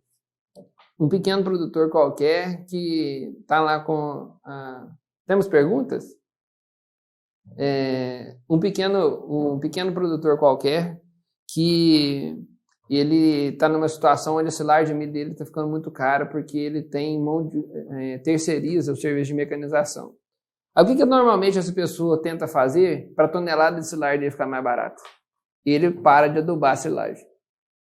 um pequeno produtor qualquer que está lá com... Temos perguntas? Um pequeno produtor qualquer que ele está numa situação onde a silagem de milho dele está ficando muito cara porque ele tem terceiriza o serviço de mecanização. O que normalmente essa pessoa tenta fazer para a tonelada de silagem dele ficar mais barata? Ele para de adubar a silagem.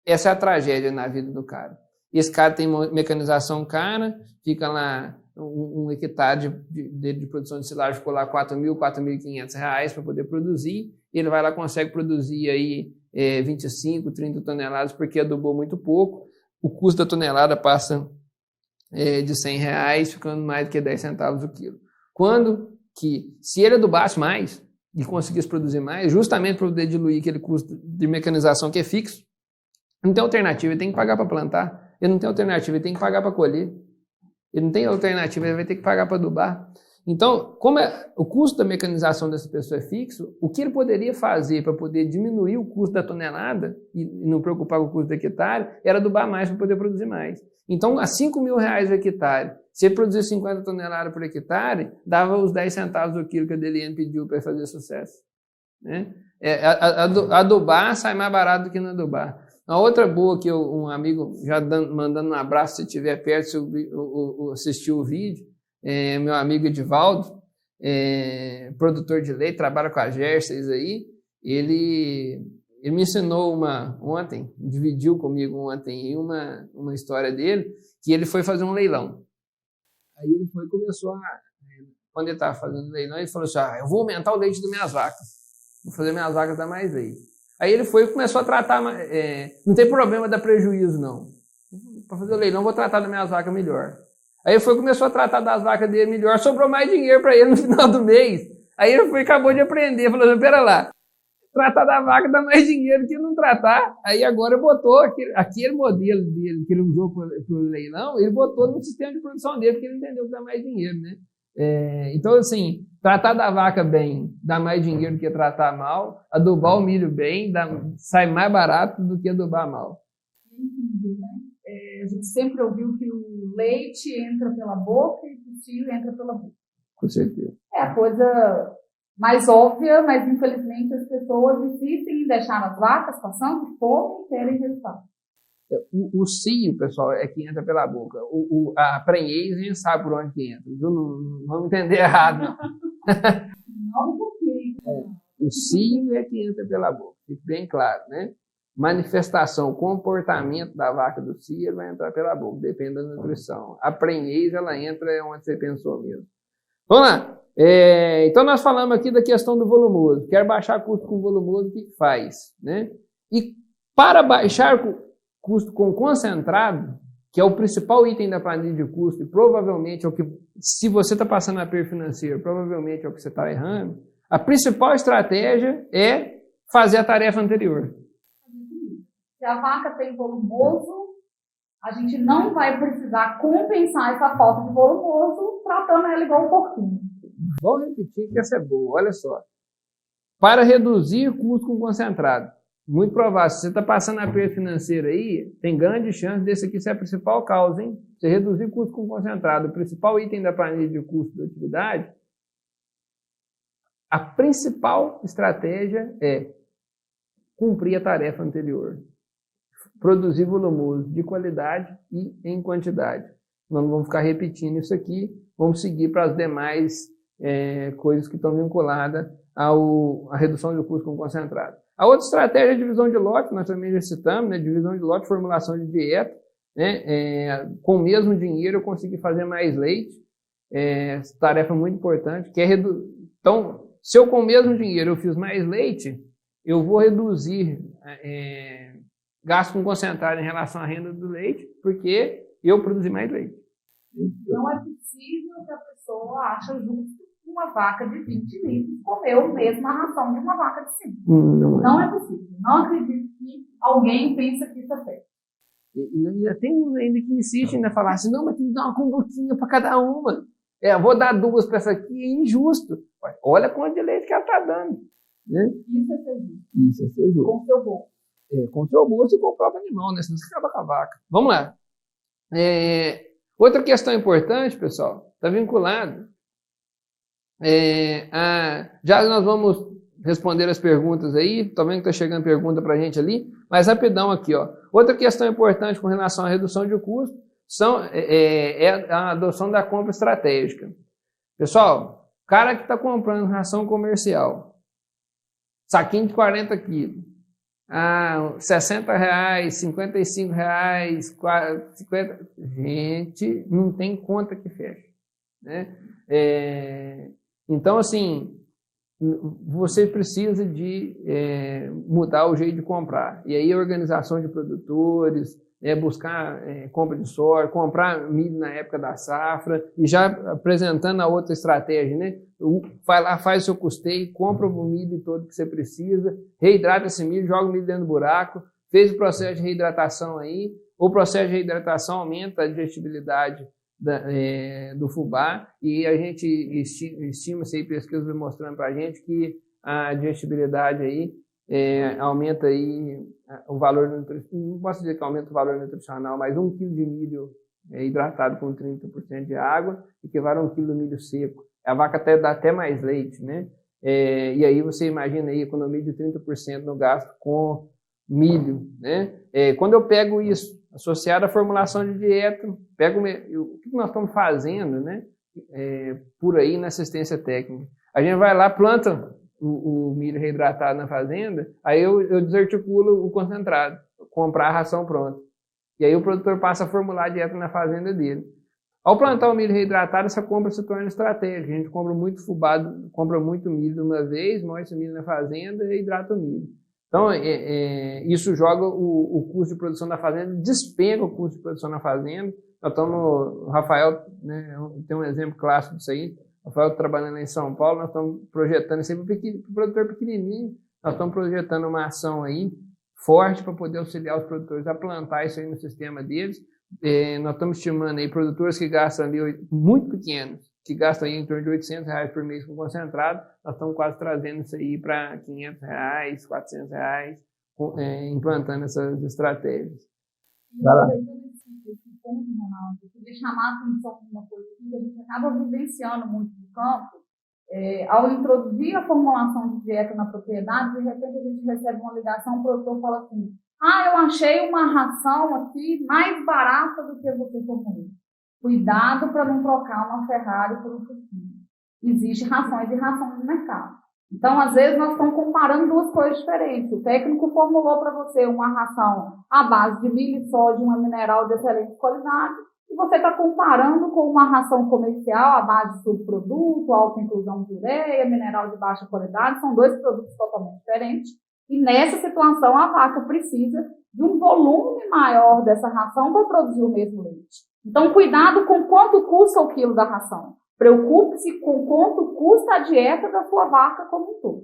Essa é a tragédia na vida do cara. Esse cara tem mecanização cara, fica lá um hectare de produção de silagem, ficou lá R$4.000, R$4.500 para poder produzir. Ele vai lá consegue produzir aí 25, 30 toneladas porque adubou muito pouco. O custo da tonelada passa de R$100, ficando mais do que 10 centavos o quilo. Quando que, se ele adubasse mais e conseguisse produzir mais, justamente para poder diluir aquele custo de mecanização que é fixo, não tem alternativa, ele tem que pagar para plantar. Ele não tem alternativa, ele tem que pagar para colher. Ele não tem alternativa, ele vai ter que pagar para adubar. Então, como o custo da mecanização dessa pessoa é fixo, o que ele poderia fazer para poder diminuir o custo da tonelada e não preocupar com o custo do hectare, era adubar mais para poder produzir mais. Então, a R$5.000 o hectare, se ele produzir 50 toneladas por hectare, dava os 10 centavos do quilo que a Deliane pediu para fazer sucesso. Né? Adubar sai mais barato do que não adubar. A outra boa que um amigo, já mandando um abraço se estiver perto, se assistiu o vídeo, meu amigo Edivaldo, produtor de leite, trabalha com a Gerses aí, ele me ensinou ontem, dividiu comigo ontem uma história dele, que ele foi fazer um leilão. Aí ele começou quando ele estava fazendo o leilão, ele falou assim, eu vou aumentar o leite das minhas vacas, vou fazer minhas vacas dar mais leite. Aí ele foi e começou a tratar, não tem problema dar prejuízo não, para fazer o leilão vou tratar das minhas vacas melhor. Aí ele foi e começou a tratar das vacas dele melhor, sobrou mais dinheiro para ele no final do mês. Aí ele foi acabou de aprender, falou assim, pera lá, tratar da vaca dá mais dinheiro que não tratar. Aí agora botou aquele modelo dele que ele usou para o leilão, ele botou no sistema de produção dele, porque ele entendeu que dá mais dinheiro, né? Então, assim, tratar da vaca bem dá mais dinheiro do que tratar mal, adubar o milho bem sai mais barato do que adubar mal. A gente sempre ouviu que o leite entra pela boca e o cio entra pela boca. Com certeza. É a coisa mais óbvia, mas infelizmente as pessoas insistem em deixar as vacas passando fome e terem resultado. O cio, pessoal, é que entra pela boca. A prenhez a gente sabe por onde que entra, viu? Não vamos entender errado, não. Não me complica. O cio é que entra pela boca, fica bem claro, né? Manifestação, comportamento da vaca do cio, ele vai entrar pela boca, depende da nutrição. A prenhez, ela entra onde você pensou mesmo. Vamos lá. Então, nós falamos aqui da questão do volumoso. Quer baixar custo com volumoso, o que faz? Né? E para baixar custo com concentrado, que é o principal item da planilha de custo, e provavelmente é o que, se você está passando a perda financeira, provavelmente é o que você está errando, a principal estratégia é fazer a tarefa anterior. Se a vaca tem volumoso, a gente não vai precisar compensar essa falta de volumoso tratando ela igual um porquinho. Vou repetir que essa é boa, olha só. Para reduzir custo com concentrado, muito provável, se você está passando a perda financeira aí, tem grande chance desse aqui ser a principal causa, hein? Você reduzir custo com concentrado, o principal item da planilha de custo da atividade, a principal estratégia é cumprir a tarefa anterior. Produzir volumoso de qualidade e em quantidade. Nós não vamos ficar repetindo isso aqui, vamos seguir para as demais coisas que estão vinculadas à redução do custo com concentrado. A outra estratégia é a divisão de lote, nós também já citamos, né? Divisão de lote, formulação de dieta. Né? Com o mesmo dinheiro eu consegui fazer mais leite. Essa tarefa é muito importante. Então, se eu com o mesmo dinheiro eu fiz mais leite, eu vou reduzir gasto com concentrado em relação à renda do leite, porque eu produzi mais leite. Não é possível que a pessoa ache justo uma vaca de 20 litros comer a mesma ração de uma vaca de 5. Não é possível. Não acredito que alguém pensa que isso é certo. E tem uns ainda que insistem em falar assim, não, mas tem que dar uma cumbuquinha para cada uma. Vou dar 2 para essa aqui, é injusto. Olha quanto de leite que ela está dando. Né? Isso é ser justo. Isso é ser justo. Com o seu bolso. Com o seu bolso e com o próprio animal, né? Senão você acaba com a vaca. Vamos lá. Outra questão importante, pessoal, está vinculado. Já nós vamos responder as perguntas aí, também está chegando pergunta para a gente ali, mas rapidão aqui, ó. Outra questão importante com relação à redução de custo é a adoção da compra estratégica. Pessoal, cara que está comprando ração comercial, saquinho de 40 quilos, R$60, R$55, 50. Gente, não tem conta que fecha. Né? Então, assim, você precisa de mudar o jeito de comprar. E aí a organização de produtores, buscar compra de soja, comprar milho na época da safra, e já apresentando a outra estratégia, né? Vai lá, faz o seu custeio, compra o milho todo que você precisa, reidrata esse milho, joga o milho dentro do buraco, fez o processo de reidratação aí, o processo de reidratação aumenta a digestibilidade do fubá, e a gente estima-se aí, pesquisas mostrando para a gente que a digestibilidade aí aumenta aí o valor nutricional, não posso dizer que aumenta o valor nutricional, mas 1 quilo de milho hidratado com 30% de água equivale a 1 quilo de milho seco. A vaca dá até mais leite, né? E aí você imagina aí a economia de 30% no gasto com milho, né? Quando eu pego isso associado à formulação de dieta, o que nós estamos fazendo, né? Por aí na assistência técnica. A gente vai lá, planta o milho reidratado na fazenda, aí eu desarticulo o concentrado, comprar a ração pronta. E aí o produtor passa a formular a dieta na fazenda dele. Ao plantar o milho reidratado, essa compra se torna estratégica. A gente compra muito fubá, compra muito milho de uma vez, moe esse milho na fazenda e hidrata o milho. Então, isso joga o custo de produção da fazenda, despenca o custo de produção na fazenda. Nós estamos, o Rafael, né, tem um exemplo clássico disso aí. O Rafael trabalhando em São Paulo, nós estamos projetando, sempre para o produtor pequenininho, nós estamos projetando uma ação aí forte para poder auxiliar os produtores a plantar isso aí no sistema deles. Nós estamos estimando aí produtores que gastam ali, muito pequenos, que gastam aí em torno de R$800 por mês com concentrado, nós estamos quase trazendo isso aí para R$500, R$400, implantando essas estratégias. Esse ponto, Ronaldo, eu queria chamar a atenção para uma coisa que a gente acaba vivenciando muito no campo. Ao introduzir a formulação de dieta na propriedade, de repente a gente recebe uma ligação, o produtor fala assim: eu achei uma ração aqui mais barata do que você formulou. Cuidado para não trocar uma Ferrari por um Fusquinha. Existem rações e rações no mercado. Então, às vezes, nós estamos comparando duas coisas diferentes. O técnico formulou para você uma ração à base de milho e soja, uma mineral de excelente qualidade, e você está comparando com uma ração comercial à base de subproduto, alta inclusão de ureia, mineral de baixa qualidade. São dois produtos totalmente diferentes. E nessa situação, a vaca precisa de um volume maior dessa ração para produzir o mesmo leite. Então, cuidado com quanto custa o quilo da ração. Preocupe-se com quanto custa a dieta da sua vaca como um todo.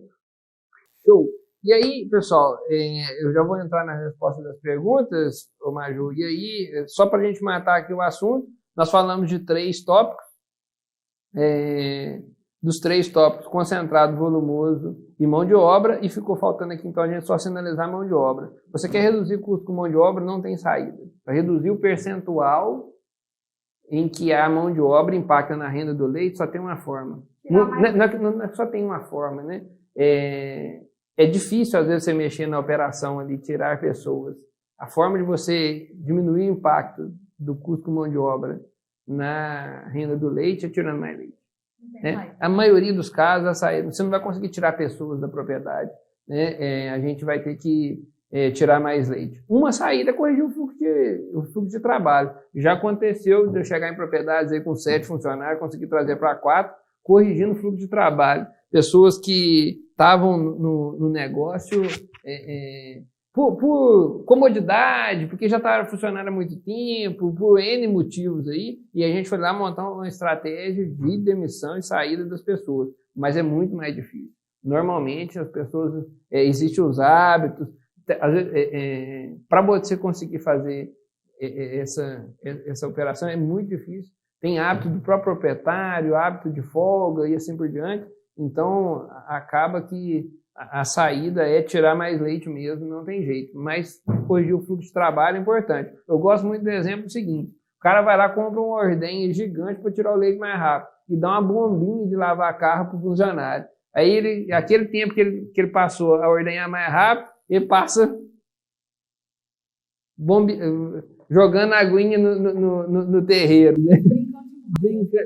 Show! E aí, pessoal, eu já vou entrar na resposta das perguntas, ô Maju, e aí, só para a gente matar aqui o assunto, nós falamos de 3 tópicos, dos 3 tópicos, concentrado, volumoso e mão de obra, e ficou faltando aqui, então, a gente só sinalizar mão de obra. Você quer reduzir o custo com mão de obra, não tem saída. Para reduzir o percentual em que a mão de obra impacta na renda do leite, só tem uma forma. Não só tem uma forma, né? É difícil, às vezes, você mexer na operação ali, tirar pessoas. A forma de você diminuir o impacto do custo com mão de obra na renda do leite é tirando mais leite. Né? A maioria dos casos, você não vai conseguir tirar pessoas da propriedade. Né? A gente vai ter que tirar mais leite. Uma saída é corrigir o fluxo de trabalho. Já aconteceu de eu chegar em propriedades aí com 7 funcionários, conseguir trazer para 4, corrigindo o fluxo de trabalho. Pessoas que estavam no negócio por comodidade, porque já estavam funcionando há muito tempo, por N motivos aí, e a gente foi lá montar uma estratégia de demissão e saída das pessoas. Mas é muito mais difícil. Normalmente as pessoas, existem os hábitos, para você conseguir fazer essa operação é muito difícil. Tem hábito do próprio proprietário, hábito de folga e assim por diante. Então, acaba que a saída é tirar mais leite mesmo, não tem jeito. Mas corrigir o fluxo de trabalho é importante. Eu gosto muito do exemplo seguinte. O cara vai lá, compra um ordenha gigante para tirar o leite mais rápido e dá uma bombinha de lavar carro para o funcionário. Aí, aquele tempo que ele passou a ordenhar mais rápido, ele passa jogando aguinha no terreiro, né?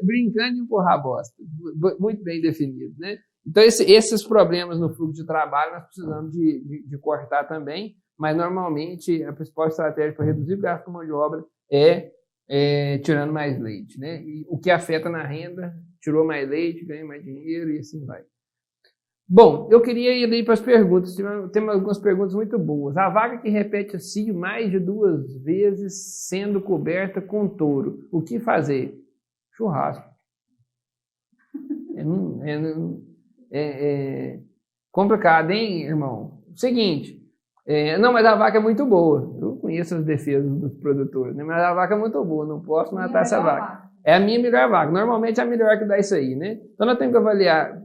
Brincando de empurrar bosta. Muito bem definido, né? Então, esses problemas no fluxo de trabalho nós precisamos de cortar também, mas normalmente a principal estratégia para reduzir o gasto com mão de obra é tirando mais leite, né? E o que afeta na renda, tirou mais leite, ganha mais dinheiro e assim vai. Bom, eu queria ir aí para as perguntas. Tem algumas perguntas muito boas. A vaca que repete o cio mais de 2 vezes sendo coberta com touro, o que fazer? Churrasco. É complicado, hein, irmão? Seguinte, não, mas a vaca é muito boa. Eu conheço as defesas dos produtores, né? Mas a vaca é muito boa, não posso matar essa vaca. É a minha melhor vaca. Normalmente é a melhor que dá isso aí, né? Então nós temos que avaliar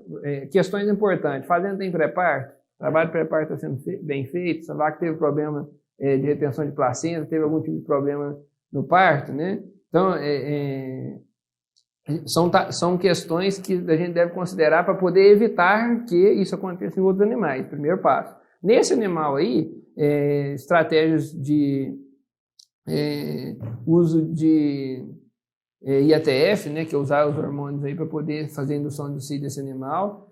questões importantes. Fazenda tem pré-parto? O trabalho de pré-parto está sendo bem feito? Essa vaca teve problema de retenção de placenta? Teve algum tipo de problema no parto, né? Então, são questões que a gente deve considerar para poder evitar que isso aconteça em outros animais. Primeiro passo. Nesse animal aí, estratégias de uso de IATF, né, que é usar os hormônios aí para poder fazer a indução de cio desse animal,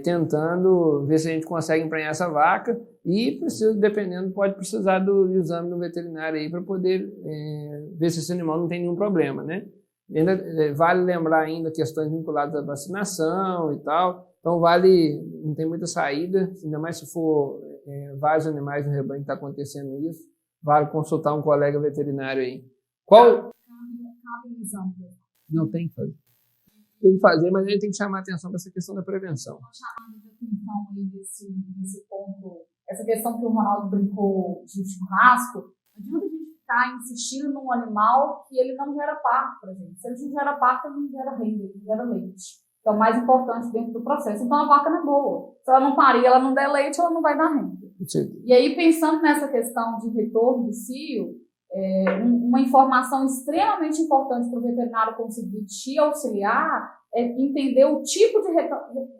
tentando ver se a gente consegue emprenhar essa vaca e, dependendo, pode precisar do exame do veterinário aí para poder ver se esse animal não tem nenhum problema, né? Vale lembrar ainda questões vinculadas à vacinação e tal, então não tem muita saída, ainda mais se for vários animais no rebanho que está acontecendo isso, vale consultar um colega veterinário aí. Não tem que fazer. Tem que fazer, mas a gente tem que chamar a atenção para essa questão da prevenção. Chamando de atenção aí desse ponto, essa questão que o Ronaldo brincou de churrasco, não adianta a gente ficar insistindo num animal que ele não gera parto para a gente. Se ele não gera parto, ele não gera renda, ele não gera leite. Que é o mais importante dentro do processo. Então a vaca não é boa. Se ela não parir, ela não der leite, ela não vai dar renda. Sim. E aí, pensando nessa questão de retorno de cio, uma informação extremamente importante para o veterinário conseguir te auxiliar é entender o tipo de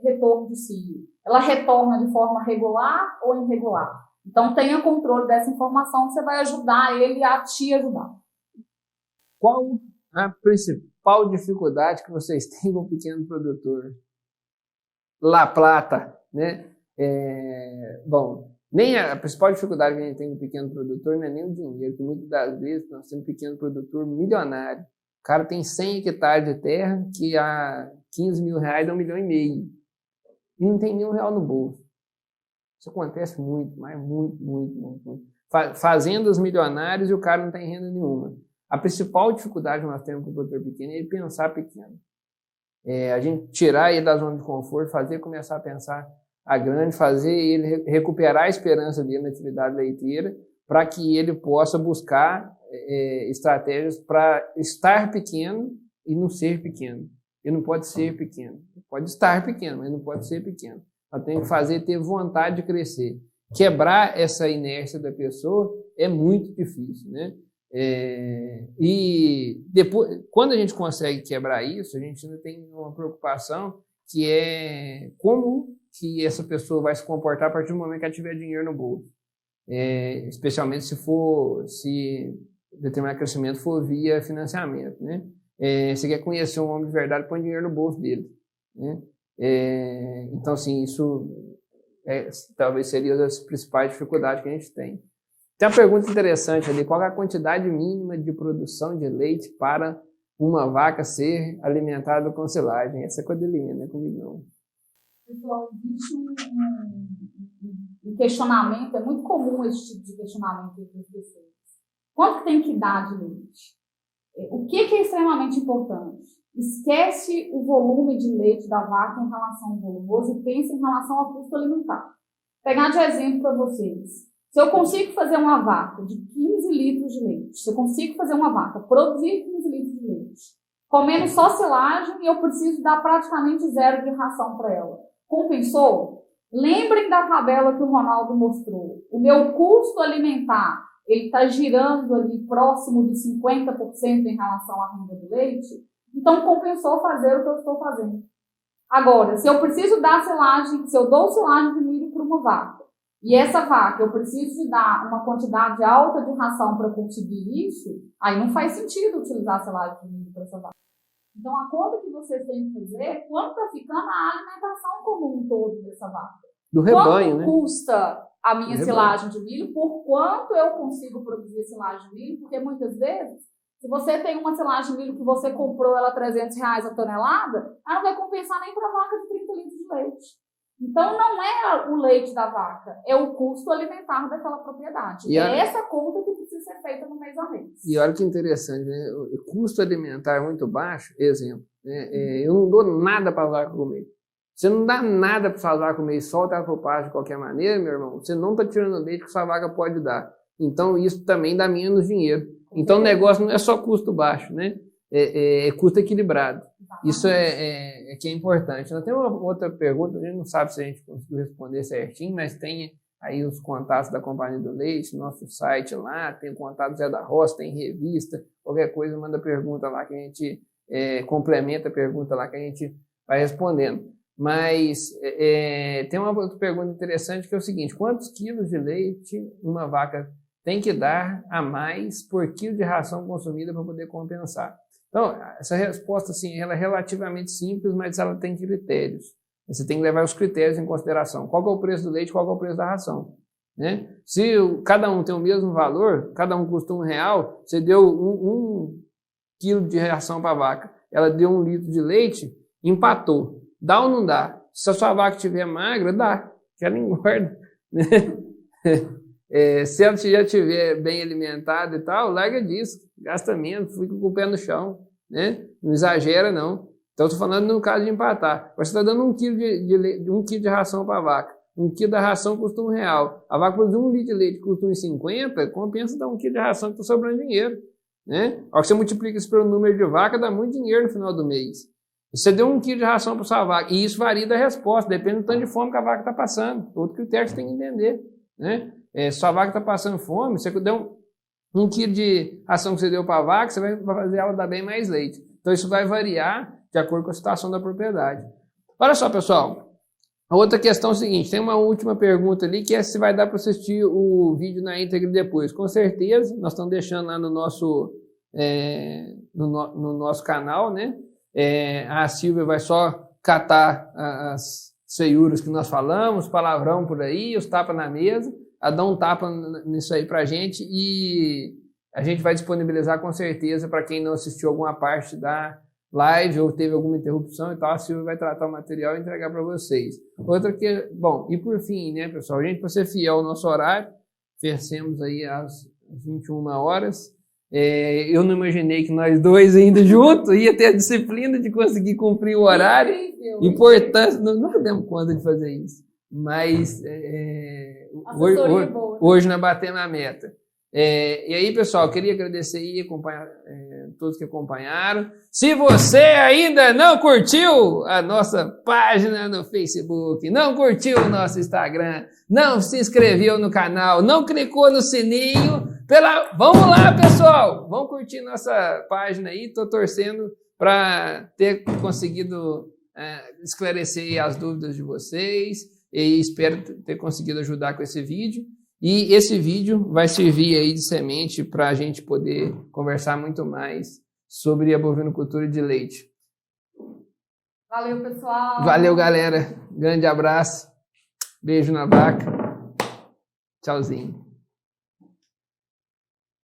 retorno de cio. Ela retorna de forma regular ou irregular? Então, tenha controle dessa informação, você vai ajudar ele a te ajudar. Qual a principal dificuldade que vocês têm com o pequeno produtor? La Plata, né? Bom, nem a principal dificuldade que a gente tem com o pequeno produtor não é nem o dinheiro, que muitas das vezes nós temos um pequeno produtor milionário. O cara tem 100 hectares de terra, que a 15 mil reais é R$1,5 milhão. E não tem nenhum real no bolso. Isso acontece muito, mas muito. fazendas milionárias e o cara não tem renda nenhuma. A principal dificuldade que nós temos com o produtor pequeno é ele pensar pequeno. A gente tirar ele da zona de conforto, começar a pensar a grande, fazer ele recuperar a esperança dele na atividade leiteira, para que ele possa buscar estratégias para estar pequeno e não ser pequeno. Ele não pode ser pequeno. Ele pode estar pequeno, mas não pode ser pequeno. Nós temos que ter vontade de crescer. Quebrar essa inércia da pessoa é muito difícil, né? E depois, quando a gente consegue quebrar isso, a gente ainda tem uma preocupação que é como que essa pessoa vai se comportar a partir do momento que ela tiver dinheiro no bolso. Especialmente se determinado crescimento for via financiamento, né? Você quer conhecer um homem de verdade, põe dinheiro no bolso dele, né? Então, assim, isso talvez seria uma das principais dificuldades que a gente tem. Tem uma pergunta interessante ali: qual é a quantidade mínima de produção de leite para uma vaca ser alimentada com silagem? Essa é com a Adelinha, não é comigo não. Pessoal, existe um questionamento, é muito comum esse tipo de questionamento entre as pessoas. Quanto tem que dar de leite? O que é extremamente importante? Esquece o volume de leite da vaca em relação ao volumoso e pensa em relação ao custo alimentar. Vou pegar de exemplo para vocês. Se eu consigo fazer uma vaca de 15 litros de leite, se eu consigo fazer uma vaca produzir 15 litros de leite, comendo só silagem, e eu preciso dar praticamente zero de ração para ela. Compensou? Lembrem da tabela que o Ronaldo mostrou. O meu custo alimentar, ele está girando ali próximo de 50% em relação à renda do leite. Então, compensou fazer o que eu estou fazendo. Agora, se eu preciso dar silagem, se eu dou silagem de milho para uma vaca, e essa vaca eu preciso de dar uma quantidade alta de ração para conseguir isso, aí não faz sentido utilizar silagem de milho para essa vaca. Então, a conta que vocês têm que fazer é quanto está ficando a alimentação como um todo dessa vaca. Do rebanho, né? Quanto custa a minha silagem de milho, por quanto eu consigo produzir silagem de milho, porque muitas vezes, se você tem uma silagem de milho que você comprou ela R$300 a tonelada, ela não vai compensar nem para a vaca de 30 litros de leite. Então, não é o leite da vaca, é o custo alimentar daquela propriedade. É essa conta que precisa ser feita no mês a mês. E olha que interessante, né? O custo alimentar muito baixo, exemplo, né? Eu não dou nada para a vaca comer. Você não dá nada para a vaca comer e solta ela para o pasto de qualquer maneira, meu irmão, você não está tirando o leite que sua vaca pode dar. Então, isso também dá menos dinheiro. Então, o negócio não é só custo baixo, né? É custo equilibrado. Isso que é importante. Nós temos uma outra pergunta, a gente não sabe se a gente conseguiu responder certinho, mas tem aí os contatos da Companhia do Leite, nosso site lá, tem o contato do Zé da Roça, tem revista, qualquer coisa, manda pergunta lá que a gente complementa a pergunta lá que a gente vai respondendo. Mas tem uma outra pergunta interessante que é o seguinte: quantos quilos de leite uma vaca tem que dar a mais por quilo de ração consumida para poder compensar? Então, essa resposta, assim, ela é relativamente simples, mas ela tem critérios. Você tem que levar os critérios em consideração. Qual que é o preço do leite, qual que é o preço da ração, né? Se cada um tem o mesmo valor, cada um custa R$1, você deu um quilo de ração para a vaca, ela deu 1 litro de leite, empatou. Dá ou não dá? Se a sua vaca estiver magra, dá, que ela engorda, né? Se ela já estiver bem alimentada e tal, larga disso, gasta menos, fica com o pé no chão, né? Não exagera, não. Então, estou falando no caso de empatar. Você está dando 1 quilo de ração para a vaca. 1 quilo da ração custa R$1. A vaca produz 1 litro de leite, custa R$1,50, compensa dar 1 quilo de ração que está sobrando dinheiro, né? Ao que você multiplica isso pelo número de vaca, dá muito dinheiro no final do mês. Você deu 1 quilo de ração para sua vaca, e isso varia da resposta, depende do tanto de fome que a vaca está passando. Outro critério que você tem que entender, né? Se sua vaca está passando fome, você deu 1 quilo de ração que você deu para a vaca, você vai fazer ela dar bem mais leite. Então, isso vai variar de acordo com a situação da propriedade. Olha só, pessoal. A outra questão é o seguinte: tem uma última pergunta ali, que é se vai dar para assistir o vídeo na íntegra depois. Com certeza, nós estamos deixando lá no nosso canal, né? A Silvia vai só catar as feiuras que nós falamos, palavrão por aí, os tapas na mesa, a dar um tapa nisso aí pra gente, e a gente vai disponibilizar com certeza para quem não assistiu alguma parte da live ou teve alguma interrupção e tal, a Silvia vai tratar o material e entregar para vocês. Outra que, bom, e por fim, né, pessoal, a gente, para ser fiel ao nosso horário, vencemos aí às 21 horas. Eu não imaginei que nós dois ainda juntos ia ter a disciplina de conseguir cumprir o horário. Importante, nunca demos conta de fazer isso. Mas hoje nós batemos a meta. E aí, pessoal, queria agradecer aí todos que acompanharam. Se você ainda não curtiu a nossa página no Facebook, não curtiu o nosso Instagram, não se inscreveu no canal, não clicou no sininho, vamos lá, pessoal! Vamos curtir nossa página aí. Estou torcendo para ter conseguido esclarecer as dúvidas de vocês e espero ter conseguido ajudar com esse vídeo. E esse vídeo vai servir aí de semente para a gente poder conversar muito mais sobre a bovinocultura de leite. Valeu, pessoal! Valeu, galera! Grande abraço, beijo na vaca, tchauzinho.